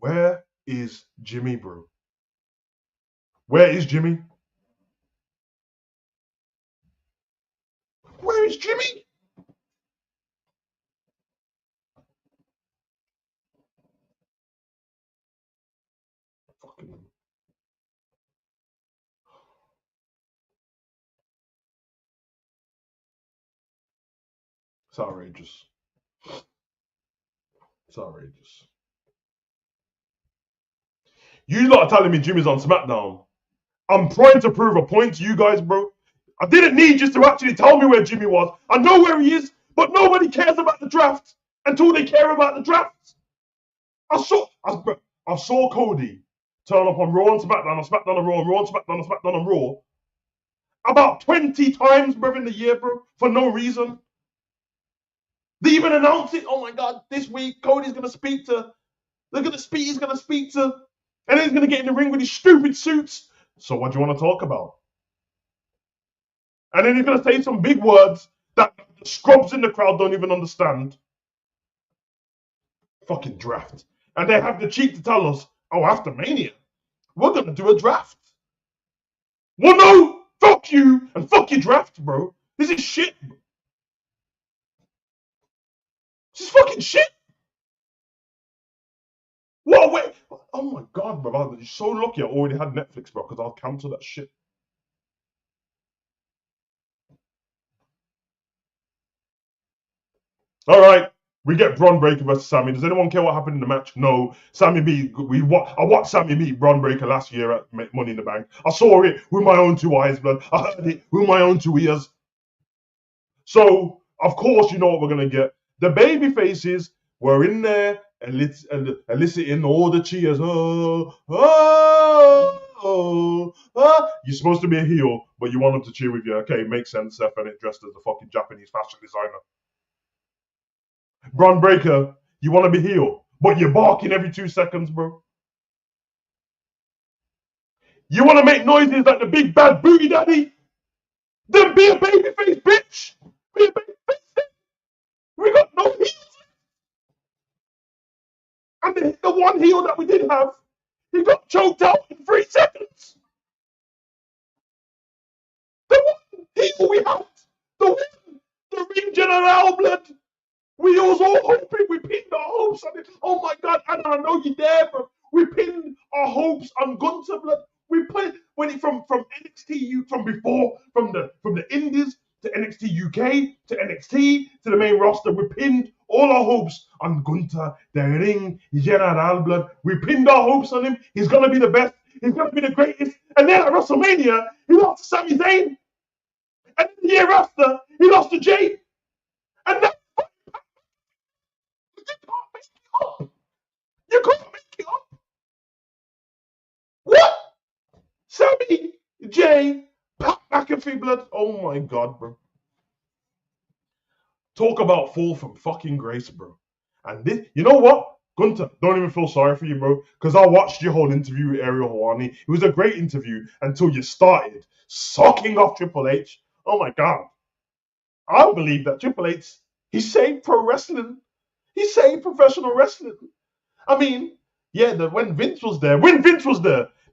Where is Jimmy, bro? Where is Jimmy? Where is Jimmy? Fucking, it's outrageous. It's outrageous. You lot are telling me Jimmy's on SmackDown. I'm trying to prove a point to you guys, bro. I didn't need you to actually tell me where Jimmy was. I know where he is, but nobody cares about the draft until they care about the draft. I saw Cody turn up on Raw and SmackDown, on SmackDown and Raw, and Raw and SmackDown, and SmackDown and Raw about 20 times, bro, in the year, bro, for no reason. They even announced it. Oh my God, this week Cody's gonna speak to. They're gonna speak. He's gonna speak to, and then he's gonna get in the ring with his stupid suits. So what do you want to talk about? And then he's gonna say some big words that the scrubs in the crowd don't even understand. Fucking draft. And they have the cheek to tell us, oh, after Mania, we're gonna do a draft. Well, no, fuck you and fuck your draft, bro. This is shit. This is fucking shit. What? Wait. Oh my God, bro. I'm so lucky I already had Netflix, bro, because I'll cancel that shit. All right. We get Braun Breaker versus Sammy. Does anyone care what happened in the match? No. Sammy beat. I watched Sammy beat Braun Breaker last year at Money in the Bank. I saw it with my own two eyes, blood. I heard it with my own two ears. So of course, you know what we're gonna get. The baby faces were in there eliciting all the cheers. Oh, oh, oh, oh. You're supposed to be a heel, but you want them to cheer with you. Okay, makes sense. Seth Bennett dressed as a fucking Japanese fashion designer. Braun Breaker, you want to be heel, but you're barking every 2 seconds, bro. You want to make noises like the big bad booty daddy? Then be a babyface, bitch. Be a babyface. We got no heels. And the one heel that we did have, he got choked out in 3 seconds. The one heel we had, the ring general blood. We was all hoping, we pinned our hopes on it. Oh my God, Anna, I know you're there, bro. We pinned our hopes on Gunter blood. We played when it from NXT from before, from the Indies to NXT UK to NXT to the main roster. We pinned all our hopes on Gunter, the ring general blood. We pinned our hopes on him. He's gonna be the best. He's gonna be the greatest. And then at WrestleMania, he lost to Sami Zayn. And the year after, he lost to Jay. And that you can't make it up. You can't make it up. What? Sammy, Jay, Pat McAfee blood. Oh my God, bro. Talk about fall from fucking grace, bro. And this, you know what? Gunter, don't even feel sorry for you, bro. Because I watched your whole interview with Ariel Hawani. It was a great interview until you started sucking off Triple H. Oh my God. I believe that Triple H, he saved pro wrestling. He saved professional wrestling. I mean, yeah, when Vince was there,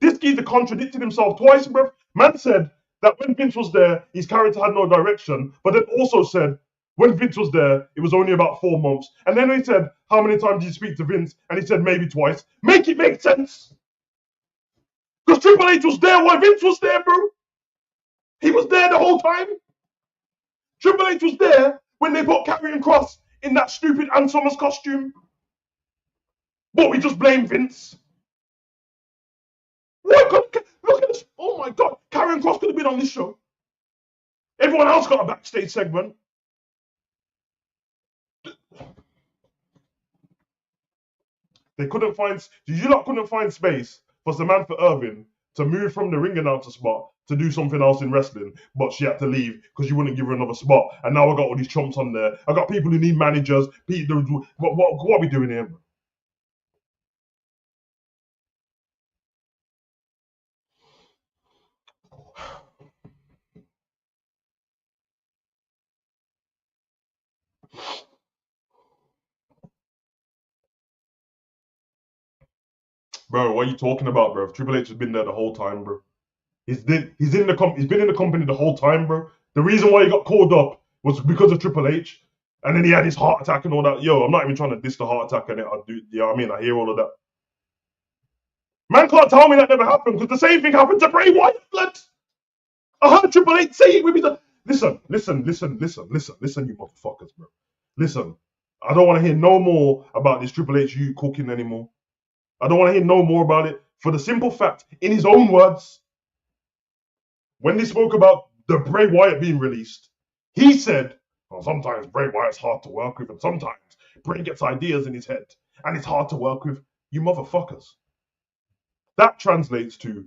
this geezer contradicted himself twice, bro. Man said that when Vince was there, his character had no direction, but then also said when Vince was there, it was only about 4 months. And then he said, how many times did you speak to Vince? And he said maybe twice. Make it make sense. Because Triple H was there while Vince was there, bro. He was there the whole time. Triple H was there when they put Karrion Kross in that stupid Ann Summers costume. But we just blame Vince. Look at this. Oh my God. Karrion Kross could have been on this show. Everyone else got a backstage segment. They couldn't find. You lot couldn't find space for Samantha Irvin to move from the ring announcer spot to do something else in wrestling, but she had to leave because you wouldn't give her another spot. And now I got all these chumps on there. I got people who need managers. What are we doing here? Bro, what are you talking about, bro? Triple H has been there the whole time, bro. He's been in the company the whole time, bro. The reason why he got called up was because of Triple H, and then he had his heart attack and all that. Yo, I'm not even trying to diss the heart attack and it. I do, you know what I mean? I hear all of that. Man can't tell me that never happened because the same thing happened to Bray Wyatt, blood. I heard Triple H say it with me. Listen, you motherfuckers, bro. Listen, I don't want to hear no more about this Triple H you cooking anymore. I don't want to hear no more about it for the simple fact, in his own words, when they spoke about the Bray Wyatt being released, he said, well, sometimes Bray Wyatt's hard to work with, and sometimes Bray gets ideas in his head, and it's hard to work with. You motherfuckers. That translates to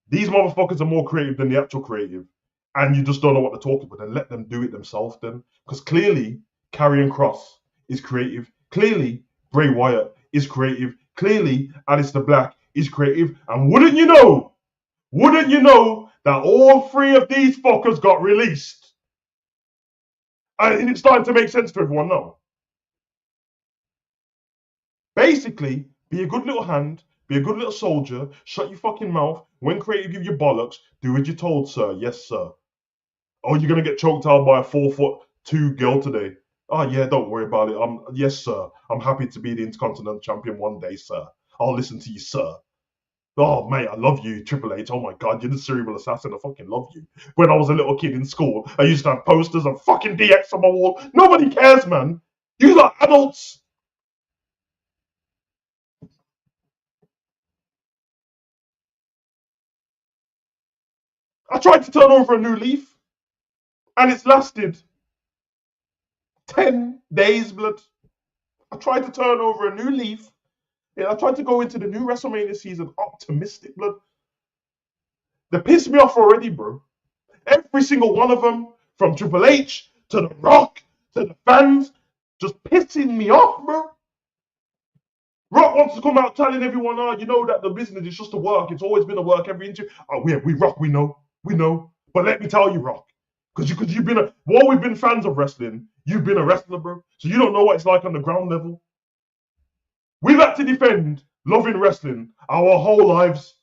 these motherfuckers are more creative than the actual creative, and you just don't know what they're talking about. Then let them do it themselves then. Because clearly, Karrion Kross is creative. Clearly, Bray Wyatt is creative. Clearly, Aleister Black is creative. And wouldn't you know that all three of these fuckers got released? And it's starting to make sense to everyone now. Basically, be a good little hand, be a good little soldier, shut your fucking mouth. When creative give you bollocks, do as you're told, sir. Yes, sir. Oh, you're gonna get choked out by a 4'2" girl today. Oh yeah, don't worry about it. Yes, sir. I'm happy to be the Intercontinental Champion one day, sir. I'll listen to you, sir. Oh, mate, I love you, Triple H. Oh my God, you're the cerebral assassin. I fucking love you. When I was a little kid in school, I used to have posters of fucking DX on my wall. Nobody cares, man. You are adults. I tried to turn over a new leaf, and it's lasted 10 days, blood. I tried to turn over a new leaf. Yeah, I tried to go into the new WrestleMania season optimistic, blood. They pissed me off already, bro. Every single one of them, from Triple H to The Rock to the fans, just pissing me off, bro. Rock wants to come out telling everyone, oh, you know that the business is just a work. It's always been a work every interview. Oh, yeah, we Rock, we know. But let me tell you, Rock, because you've been while we've been fans of wrestling, you've been a wrestler, bro. So you don't know what it's like on the ground level. We've had to defend loving wrestling our whole lives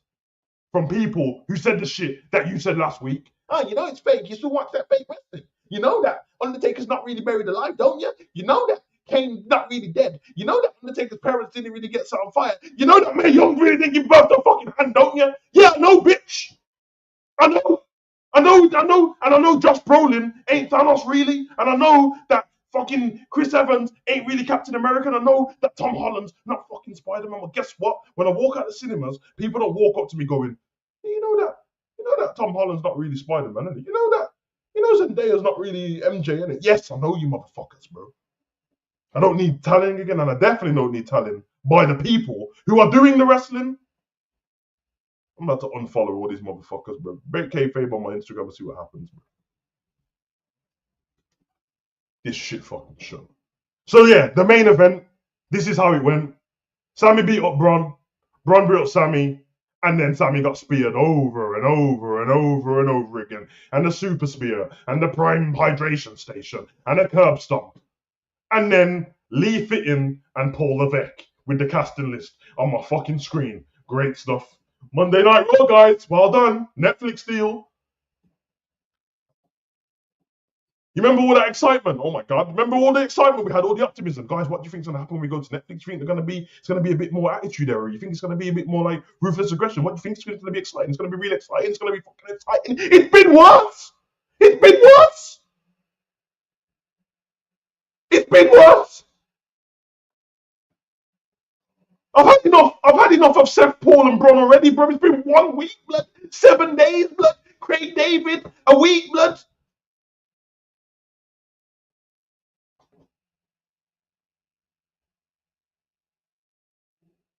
from people who said the shit that you said last week. Oh, you know it's fake. You still watch that fake wrestling. You know that Undertaker's not really buried alive, don't you? You know that Kane's not really dead. You know that Undertaker's parents didn't really get set on fire. You know that Mae Young really didn't give birth to a fucking hand, don't you? Yeah, I know, bitch. I know. And I know Josh Brolin ain't Thanos really. And I know that fucking Chris Evans ain't really Captain America. And I know that Tom Holland's not fucking Spider-Man. But guess what? When I walk out the cinemas, people don't walk up to me going, hey, you know that Tom Holland's not really Spider-Man, isn't it? You know Zendaya's not really MJ, innit? Yes, I know you motherfuckers, bro. I don't need telling again, and I definitely don't need telling by the people who are doing the wrestling. I'm about to unfollow all these motherfuckers, bro. Break kayfabe on my Instagram and see what happens, bro. This shit fucking show. So yeah, the main event. This is how it went. Sammy beat up Braun. Braun beat up Sammy. And then Sammy got speared over and over and over and over again. And the super spear. And the prime hydration station. And a curb stomp. And then Lee Fitting and Paul Levesque with the casting list on my fucking screen. Great stuff. Monday Night Raw, guys. Well done. Netflix deal. You remember all that excitement? Oh my God! Remember all the excitement? We had all the optimism, guys. What do you think is going to happen when we go to Netflix? Do you think it's going to be a bit more attitude error? You think it's going to be a bit more like ruthless aggression? What do you think is going to be exciting? It's going to be really exciting. It's going to be fucking exciting. It's been worse. It's been worse. It's been worse. I've had enough. I've had enough of Seth Paul and Braun already, bro. It's been 1 week, blood. 7 days, blood. Craig David, a week, blood.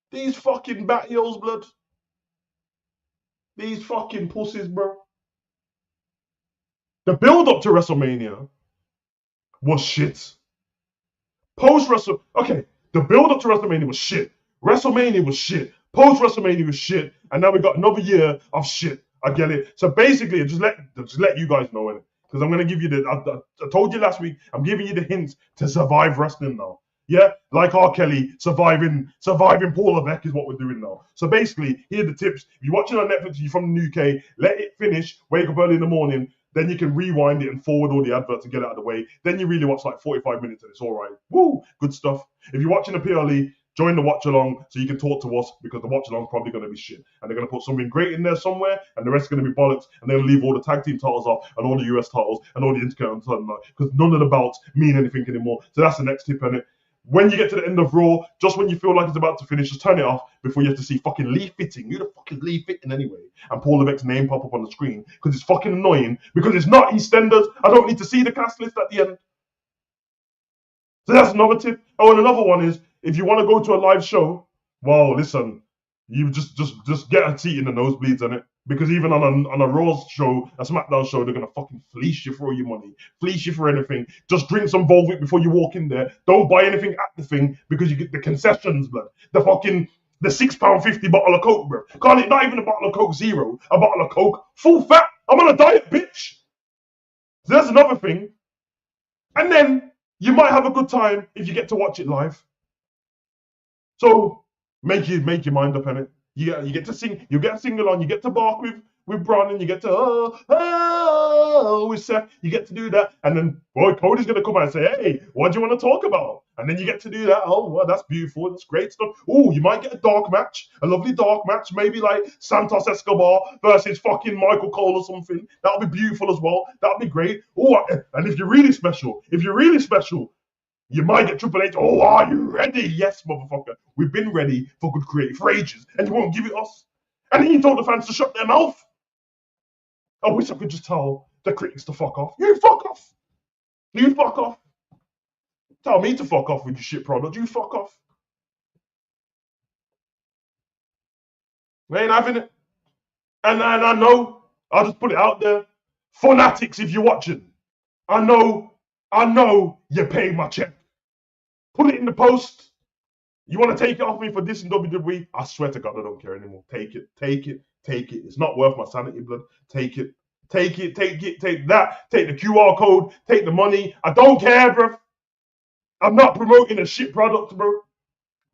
These fucking bat heels, blood. These fucking pussies, bro. The build up to WrestleMania was shit. Okay, the build up to WrestleMania was shit. WrestleMania was shit. Post WrestleMania was shit, and now we got another year of shit. I get it. So basically, just let you guys know it, because I'm gonna give you I told you last week. I'm giving you the hints to survive wrestling now. Yeah, like R. Kelly, surviving Paul Levesque is what we're doing now. So basically, here are the tips. If you're watching on Netflix, you're from the UK, let it finish, wake up early in the morning, then you can rewind it and forward all the adverts and get it out of the way. Then you really watch like 45 minutes and it's all right. Woo, good stuff. If you're watching the PLE, join the watch along so you can talk to us, because the watch along is probably going to be shit. And they're going to put something great in there somewhere, and the rest is going to be bollocks. And they're going to leave all the tag team titles off and all the US titles and all the Intercontinental, because none of the belts mean anything anymore. So that's the next tip in it. When you get to the end of Raw, just when you feel like it's about to finish, just turn it off before you have to see fucking Lee Fitting. Who the fuck is Lee Fitting anyway? And Paul Levesque's name pop up on the screen, because it's fucking annoying, because it's not EastEnders. I don't need to see the cast list at the end. So that's another tip. Oh, and another one is, if you want to go to a live show, well, listen, you just get a seat in the nosebleeds, innit? Because even on a Raw show, a SmackDown show, they're gonna fucking fleece you for all your money, fleece you for anything. Just drink some Volvic before you walk in there. Don't buy anything at the thing, because you get the concessions, blood. The £6.50 bottle of Coke, bro. Can't it? Not even a bottle of Coke Zero, a bottle of Coke full fat. I'm on a diet, bitch. So that's another thing. And then you might have a good time if you get to watch it live. So make your mind up, innit? You get to sing, you get to sing along, you get to bark with Bron, and you get to with Seth, you get to do that, and then boy, Cody's gonna come out and say, hey, what do you want to talk about? And then you get to do that. Oh, well, that's beautiful, that's great stuff. Oh, you might get a dark match, a lovely dark match, maybe like Santos Escobar versus fucking Michael Cole or something. That'll be beautiful as well. That'll be great. Oh, and if you're really special, you might get Triple H. Oh, are you ready? Yes, motherfucker. We've been ready for good creative for ages, and you won't give it us. And then you told the fans to shut their mouth. I wish I could just tell the critics to fuck off. You fuck off. You fuck off. Tell me to fuck off with your shit product. You fuck off. We ain't having it. And I know, I'll just put it out there. Fanatics, if you're watching, I know you're paying my check. Put it in the post. You want to take it off me for this in WWE? I swear to God, I don't care anymore. Take it. It's not worth my sanity, blood. Take it. Take that. Take the QR code. Take the money. I don't care, bro. I'm not promoting a shit product, bro.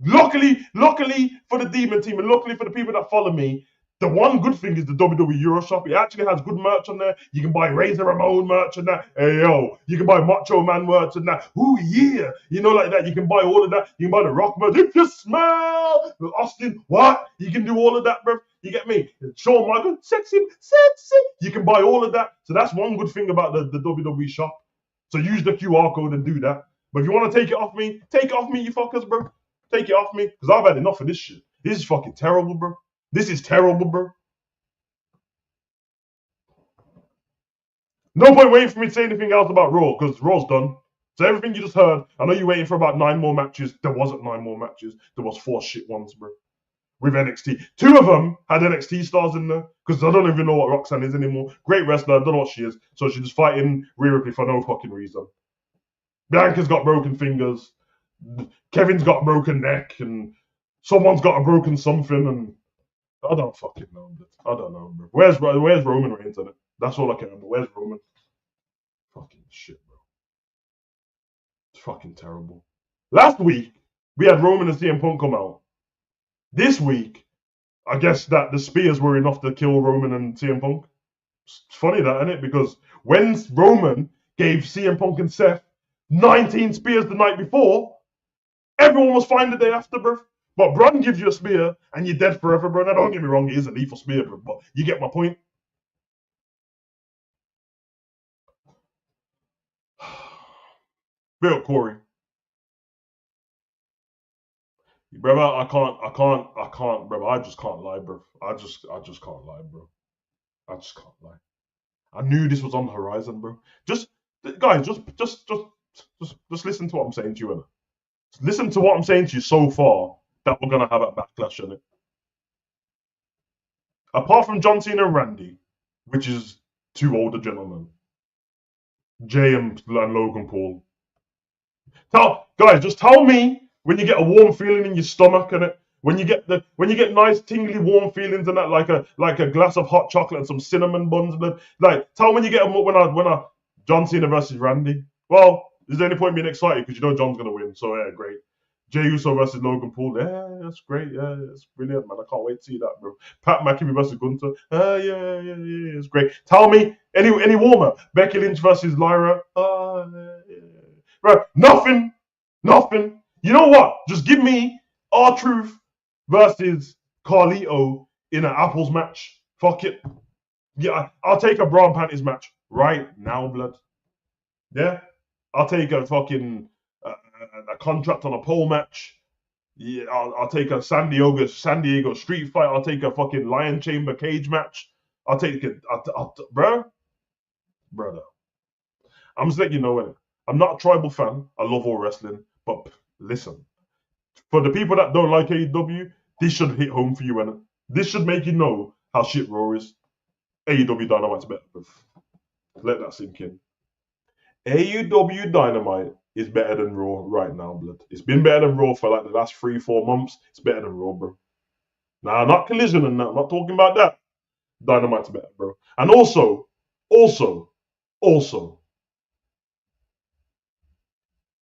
Luckily for the Demon Team, and luckily for the people that follow me, the one good thing is the WWE Euro Shop. It actually has good merch on there. You can buy Razor Ramon merch and that. Hey, yo. You can buy Macho Man merch and that. Ooh, yeah. You know, like that. You can buy all of that. You can buy the Rock merch. If you smell Austin, what? You can do all of that, bro. You get me? Shawn Michaels, sexy. You can buy all of that. So that's one good thing about the WWE shop. So use the QR code and do that. But if you want to take it off me, you fuckers, bro. Take it off me, because I've had enough of this shit. This is fucking terrible, bro. This is terrible, bro. No point waiting for me to say anything else about Raw, because Raw's done. So everything you just heard, I know you're waiting for about 9 more matches. There wasn't 9 more matches. There was 4 shit ones, bro. With NXT. 2 of them had NXT stars in there, because I don't even know what Roxanne is anymore. Great wrestler, I don't know what she is. So she's just fighting Rhea Ripley for no fucking reason. Bianca's got broken fingers. Kevin's got a broken neck, and someone's got a broken something, and I don't fucking know. I don't know, bro. Where's Roman Reigns in it? That's all I can remember. Where's Roman? Fucking shit, bro. It's fucking terrible. Last week, we had Roman and CM Punk come out. This week, I guess that the spears were enough to kill Roman and CM Punk. It's funny that, isn't it? Because when Roman gave CM Punk and Seth 19 spears the night before, everyone was fine the day after, bro. But Braun gives you a spear and you're dead forever, bro. Now, don't get me wrong, it is a lethal spear, bro. But you get my point. Bill Corey. Brother, I can't, bro. I just can't lie, bro. I just can't lie, bro. I just can't lie. I knew this was on the horizon, bro. Guys, just listen to what I'm saying to you, innit? Listen to what I'm saying to you so far, that we're gonna have a backlash in it. Apart from John Cena and Randy, which is 2 older gentlemen, Jay and Logan Paul. Just tell me when you get a warm feeling in your stomach, and when you get nice tingly warm feelings and that, like a glass of hot chocolate and some cinnamon buns, like tell me when you get when I John Cena versus Randy. Well, is there any point being excited because you know John's gonna win? So yeah, great. Jey Uso versus Logan Paul. Yeah, that's great. Yeah, it's brilliant, man. I can't wait to see that, bro. Pat McAfee versus Gunther. Yeah, it's great. Tell me any warmer. Becky Lynch versus Lyra. Yeah. Bro, nothing. You know what? Just give me R-Truth versus Carlito in an apples match. Fuck it. Yeah, I'll take a bra and panties match right now, blood. Yeah, I'll take a fucking a contract on a pole match. Yeah, I'll take a San Diego street fight. I'll take a fucking Lion Chamber cage match. I'll take it, bro, brother. I'm just letting you know, I'm not a tribal fan. I love all wrestling, but listen, for the people that don't like AEW, this should hit home for you, and this should make you know how shit Raw is. AEW Dynamite's better. Let that sink in. AEW Dynamite is better than Raw right now, blood. It's been better than Raw for like the last 3-4 months. It's better than Raw, bro. Nah, not Collision and that. I'm not talking about that. Dynamite's better, bro. And also,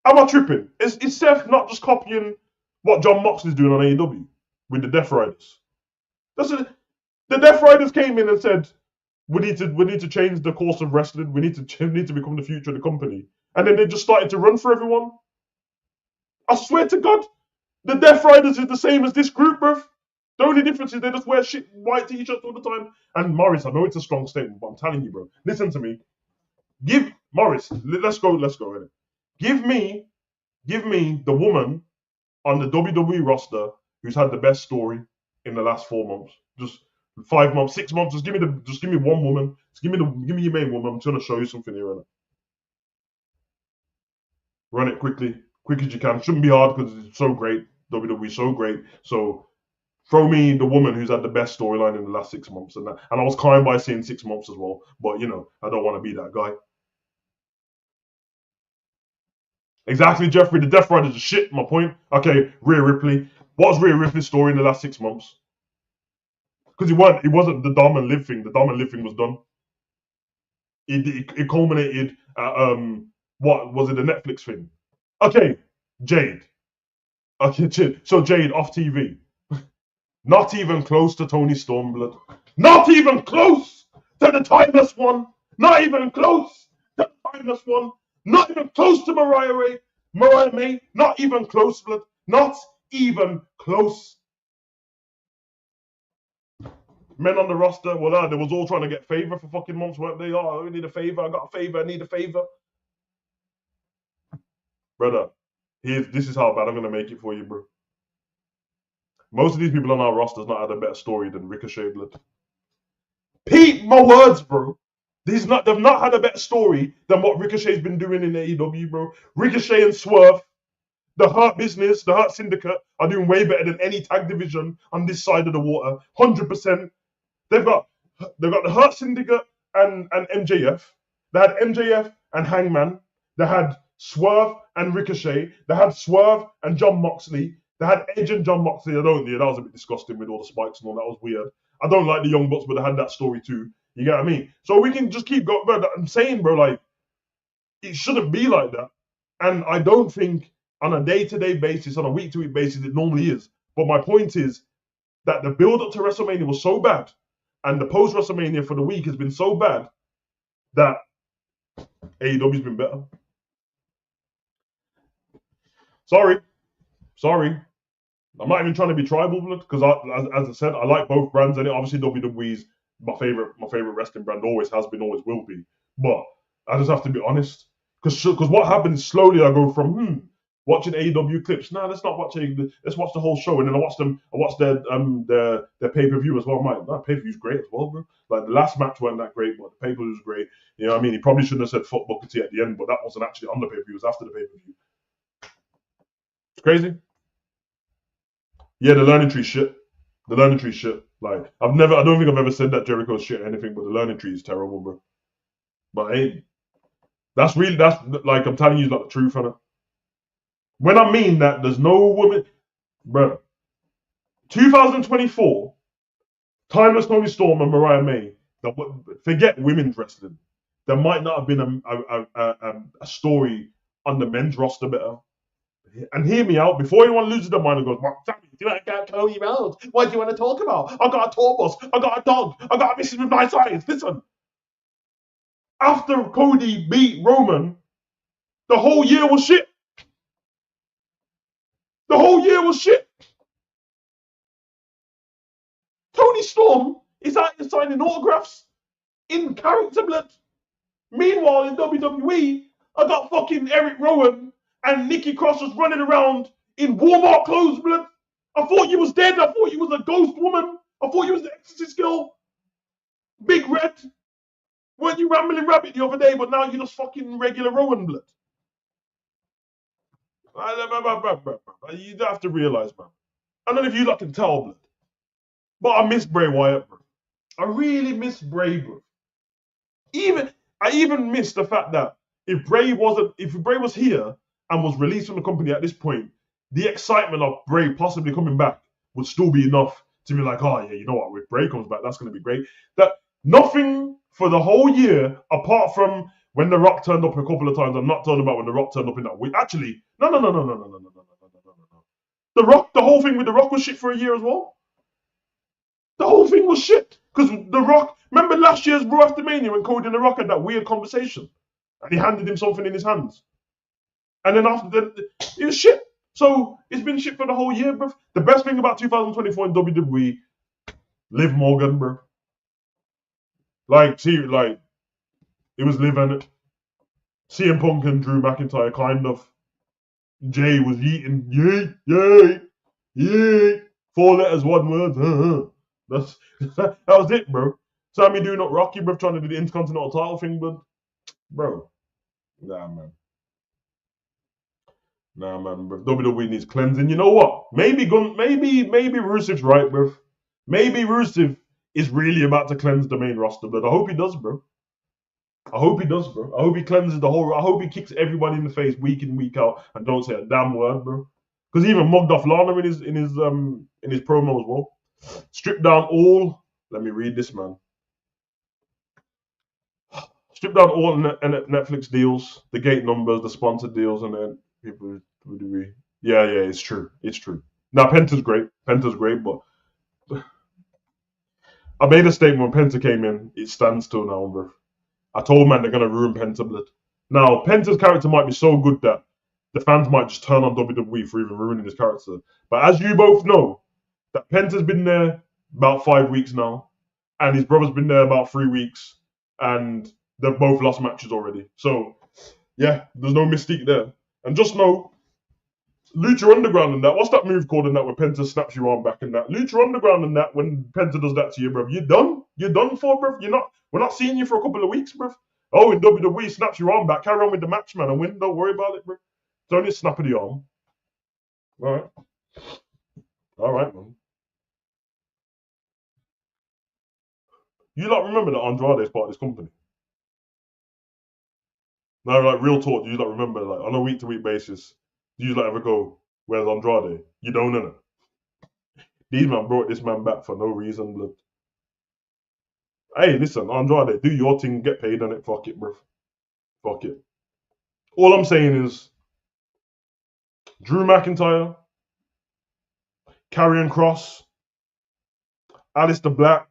am I tripping? Is Seth not just copying what John Moxley's doing on AEW with the Death Riders? The Death Riders came in and said, we need to change the course of wrestling. We need to become the future of the company. And then they just started to run for everyone. I swear to God, the Death Riders is the same as this group, bruv. The only difference is they just wear shit white t-shirts all the time. And Morris, I know it's a strong statement, but I'm telling you, bro. Listen to me. Give Morris. Let's go. Innit? Give me the woman on the WWE roster who's had the best story in the last 4 months. Just 5 months, 6 months. Just give me one woman. Just give me your main woman. I'm trying to show you something here. Innit? Run it quick as you can. Shouldn't be hard because it's so great. WWE so great. So throw me the woman who's had the best storyline in the last 6 months, and I was kind by saying 6 months as well. But I don't want to be that guy. Exactly, Jeffrey. The Death Riders are shit. My point. Okay, Rhea Ripley. What's Rhea Ripley's story in the last 6 months? Because it wasn't the Dom and Liv thing. The Dom and Liv thing was done. It culminated at what was it? The Netflix thing. Okay, Jade. Okay, so Jade off TV. Not even close to Tony Stormblood. Not even close to the Timeless One. Not even close to the Timeless One. Not even close to Mariah May. Not even close, blood. Not even close. Men on the roster, well, they was all trying to get favor for fucking months, weren't they? Oh, we need a favor. I got a favor. I need a favor. Brother, this is how bad I'm going to make it for you, bro. Most of these people on our roster's not had a better story than Ricochet, blood. Peep my words, bro. They've not had a better story than what Ricochet's been doing in AEW, bro. Ricochet and Swerve, the Hurt Business, the Hurt Syndicate are doing way better than any tag division on this side of the water. 100%. They've got the Hurt Syndicate and MJF. They had MJF and Hangman. They had Swerve and Ricochet. They had Swerve and John Moxley. They had Edge and John Moxley. That was a bit disgusting with all the spikes and all. That was weird. I don't like the Young Bucks, but they had that story too. You get what I mean? So we can just keep going. Bro, I'm saying, bro, like, it shouldn't be like that. And I don't think on a day-to-day basis, on a week-to-week basis, it normally is. But my point is that the build-up to WrestleMania was so bad, and the post-WrestleMania for the week has been so bad, that AEW's been better. Sorry. I'm not even trying to be tribal, because as I said, I like both brands, and obviously WWE's my favorite wrestling brand, always has been, always will be. But I just have to be honest, because what happens slowly, I go from watching AEW clips. Nah, let's not watch let's watch the whole show, and then I watch their pay-per-view as well. That pay-per-view's great as well, bro. Like the last match wasn't that great, but the pay-per-view was great. You know what I mean? He probably shouldn't have said fuck Booker T at the end, but that wasn't actually on the pay-per-view, it was after the pay-per-view. It's crazy. Yeah, the learning tree shit. Like I don't think I've ever said that Jericho's shit or anything, but the learning tree is terrible, bro. But hey, that's like I'm telling you, like the truth, on it. When I mean that there's no woman, bro. 2024, Timeless Tony Storm and Mariah May. Forget women's wrestling. There might not have been a story on the men's roster better. And hear me out before anyone loses their mind and goes, "What, Sammy, do you like Cody Rhodes? What do you want to talk about? I got a tour bus, I got a dog, I got a missus with nice eyes." Listen, after Cody beat Roman, the whole year was shit. The whole year was shit. Tony Storm is out here signing autographs in character blood. Meanwhile, in WWE, I got fucking Eric Rowan and Nikki Cross was running around in Walmart clothes, blood. I thought you was dead. I thought you was a ghost woman. I thought you was the Exorcist girl. Big Red. Weren't you Rambling Rabbit the other day, but now you're just fucking regular Rowan, blood. You have to realize, man. I don't know if you lot can tell, blood. But I miss Bray Wyatt, bro. I really miss Bray, bro. I even miss the fact that if Bray was here and was released from the company at this point, the excitement of Bray possibly coming back would still be enough to be like, oh yeah, you know what, if Bray comes back, that's gonna be great. That nothing for the whole year, apart from when The Rock turned up a couple of times. I'm not talking about when The Rock turned up in that week. Actually, no. The whole thing with The Rock was shit for a year as well. The whole thing was shit. Because The Rock, remember last year's Raw After Mania when Cody and The Rock had that weird conversation? And he handed him something in his hands. And then after that, it was shit. So it's been shit for the whole year, bro. The best thing about 2024 in WWE, Liv Morgan, bro. It was Liv and it. CM Punk and Drew McIntyre, kind of. Jay was eating, yay. 4 letters, 1 word. That was it, bro. Sammy doing up Rocky, bro, trying to do the Intercontinental title thing, bro. Nah, man, bro. WWE needs cleansing. You know what? Maybe Rusev's right, bro. Maybe Rusev is really about to cleanse the main roster, but I hope he does, bro. I hope he cleanses the whole. I hope he kicks everybody in the face week in, week out, and don't say a damn word, bro. Because he even mugged off Lana in his promo as well. Strip down all. Let me read this, man. Strip down all Netflix deals, the gate numbers, the sponsored deals, and then people. Yeah, it's true. Now Penta's great, but I made a statement when Penta came in. It stands still now, bro. I told man they're gonna ruin Penta, blood. Now Penta's character might be so good that the fans might just turn on WWE for even ruining his character. But as you both know, that Penta's been there about 5 weeks now, and his brother's been there about 3 weeks, and they've both lost matches already. So yeah, there's no mystique there. And just know, Lucha Underground and that. What's that move called in that when Penta snaps your arm back and that? Lucha Underground and that when Penta does that to you, bro. You're done. You're done for, bro. We're not seeing you for a couple of weeks, bro. Oh, in WWE, snaps your arm back. Carry on with the match, man, and win. Don't worry about it, bro. It's only a snap of the arm. All right, man. You like remember that Andrade is part of this company? No, like real talk. Do you like remember, like on a week-to-week basis? Do you like ever go, "Where's Andrade?" You don't know. These man brought this man back for no reason, blood. Hey, listen, Andrade, do your thing, get paid on it. Fuck it, bro. Fuck it. All I'm saying is, Drew McIntyre, Karrion Kross, Aleister Black,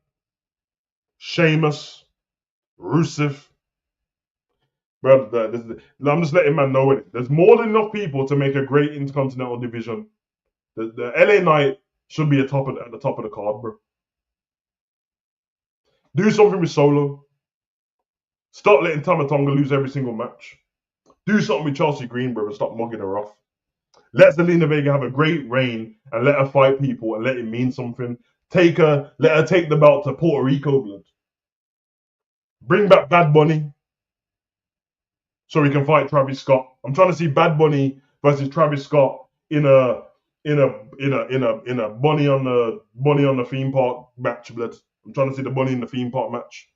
Sheamus, Rusev. Bro, I'm just letting man know it. There's more than enough people to make a great intercontinental division. The LA Knight should be at the top of the card, bro. Do something with Solo. Stop letting Tama Tonga lose every single match. Do something with Chelsea Green, bro, and stop mugging her off. Let Zelina Vega have a great reign and let her fight people and let it mean something. Let her take the belt to Puerto Rico, blood. Bring back Bad Bunny so he can fight Travis Scott. I'm trying to see Bad Bunny versus Travis Scott in a Bunny on the theme park match, blood. I'm trying to see the Bunny in the theme park match.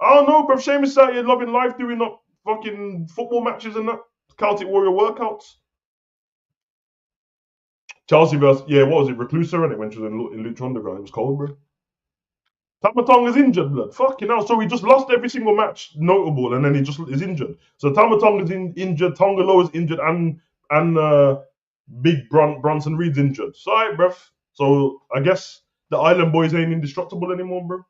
I don't know, bro. Sheamus out here loving life, doing up fucking football matches and that. Celtic Warrior workouts. Chelsea versus, what was it? Reclusa, and it when she was in Lucha Underground. It was cold, bro. Tama Tonga's injured, blood. Fucking hell. So he just lost every single match notable, and then he just is injured. So Tama Tonga's injured, Tonga Loa is injured, and Big Bronson Reed's injured. So, alright, bruv. So I guess the Island boys ain't indestructible anymore, bro.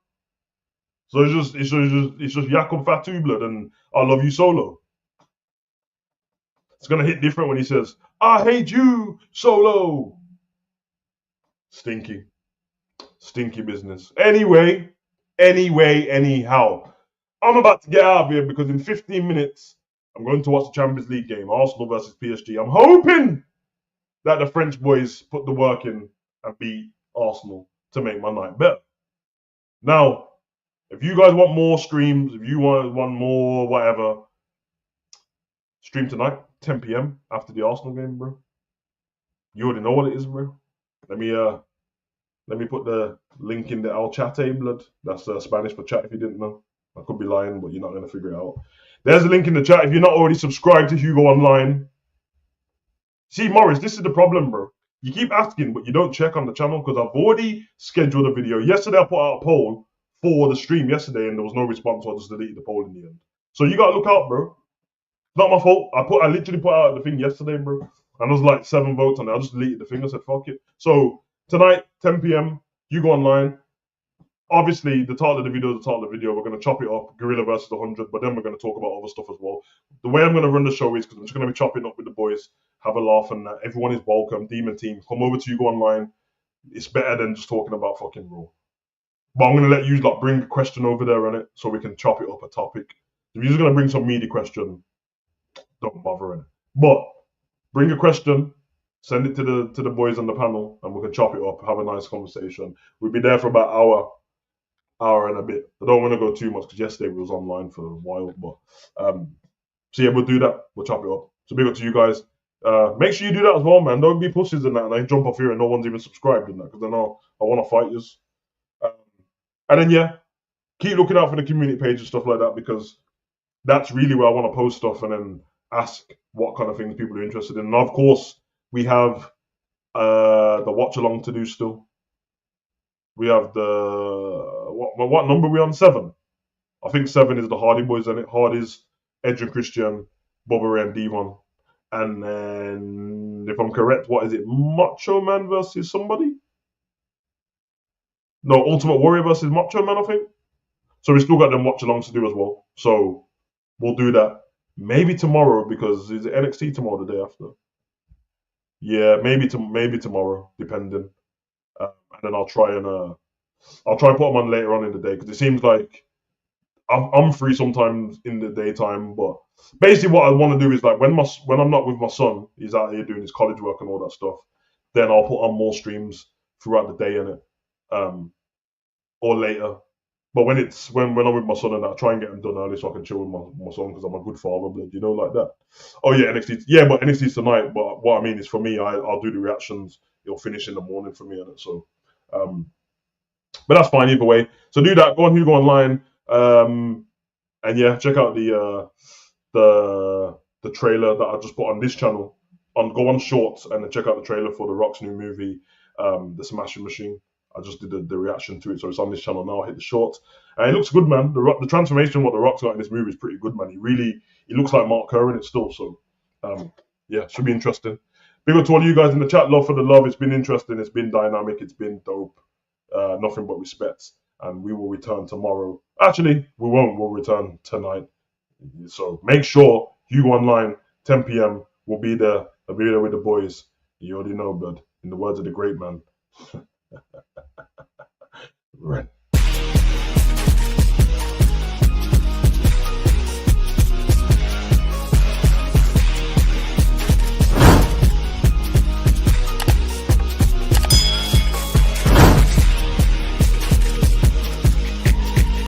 So it's just Jakob Fatu blood and I love you solo. It's gonna hit different when he says, I hate you, solo. Stinky. Stinky business. Anyhow. I'm about to get out of here because in 15 minutes, I'm going to watch the Champions League game, Arsenal versus PSG. I'm hoping that the French boys put the work in and beat Arsenal to make my night better. Now, if you guys want more streams, if you want more whatever, stream tonight, 10 p.m. after the Arsenal game, bro. You already know what it is, bro. Let me put the link in the El Chate, blood. That's Spanish for chat if you didn't know. I could be lying, but you're not going to figure it out. There's a link in the chat if you're not already subscribed to Hugo Online. See, Morris, this is the problem, bro. You keep asking, but you don't check on the channel because I've already scheduled a video. Yesterday, I put out a poll for the stream yesterday, and there was no response, so I just deleted the poll in the end. So you got to look out, bro. Not my fault. I literally put out the thing yesterday, bro. And there was like 7 votes on it. I just deleted the thing. I said, fuck it. So tonight, 10 p.m., you go online. Obviously, the title of the video is the title of the video. We're going to chop it up, Gorilla versus 100, but then we're going to talk about other stuff as well. The way I'm going to run the show is because I'm just going to be chopping up with the boys, have a laugh, and everyone is welcome. Demon Team, come over to you, go online. It's better than just talking about fucking Raw. But I'm going to let you like bring a question over there on it so we can chop it up a topic. If you're just going to bring some meaty question, don't bother it. But bring a question, send it to the boys on the panel, and we can chop it up, have a nice conversation. We'll be there for about hour and a bit. I don't want to go too much because yesterday we was online for a while, but so yeah, we'll do that. We'll chop it up. So big up to you guys. Make sure you do that as well, man. Don't be pussies in that and I jump off here and no one's even subscribed in that because I know I want to fight you. And then yeah, keep looking out for the community page and stuff like that because that's really where I want to post stuff and then ask what kind of things people are interested in. And of course, we have the watch along to do still. We have the what number are we on? 7. I think 7 is the Hardy boys, and it Hardy's, Edge and Christian, Bubba Ray and Devon. And then, if I'm correct, what is it? Macho Man versus somebody? No, Ultimate Warrior versus Macho Man, I think. So we still got them watch alongs to do as well. So we'll do that maybe tomorrow because is it NXT tomorrow the day after? Yeah, maybe tomorrow, depending. And then I'll try and put them on later on in the day because it seems like I'm free sometimes in the daytime. But basically, what I want to do is like when I'm not with my son, he's out here doing his college work and all that stuff. Then I'll put on more streams throughout the day in it, or later. But when I'm with my son and that, I try and get them done early so I can chill with my son because I'm a good father, blood, you know, like that. Oh yeah, NXT. Yeah, but NXT's tonight. But what I mean is for me, I'll do the reactions. It'll finish in the morning for me, and so. But that's fine either way. So do that. Go on Hugo Online, and yeah, check out the trailer that I just put on this channel. Go on Shorts and then check out the trailer for The Rock's new movie, The Smashing Machine. I just did the reaction to it, so it's on this channel now. I hit the Shorts, and it looks good, man. The transformation what The Rock's got in this movie is pretty good, man. He looks like Mark Kerr in it still. So yeah, should be interesting. Big up to all you guys in the chat. Love for the love. It's been interesting. It's been dynamic. It's been dope. Nothing but respect. And we will return tomorrow. Actually, we won't. We'll return tonight. So make sure Hugo Online, 10 p.m. We'll be there. I'll be there with the boys. You already know, bud. In the words of the great man. Right.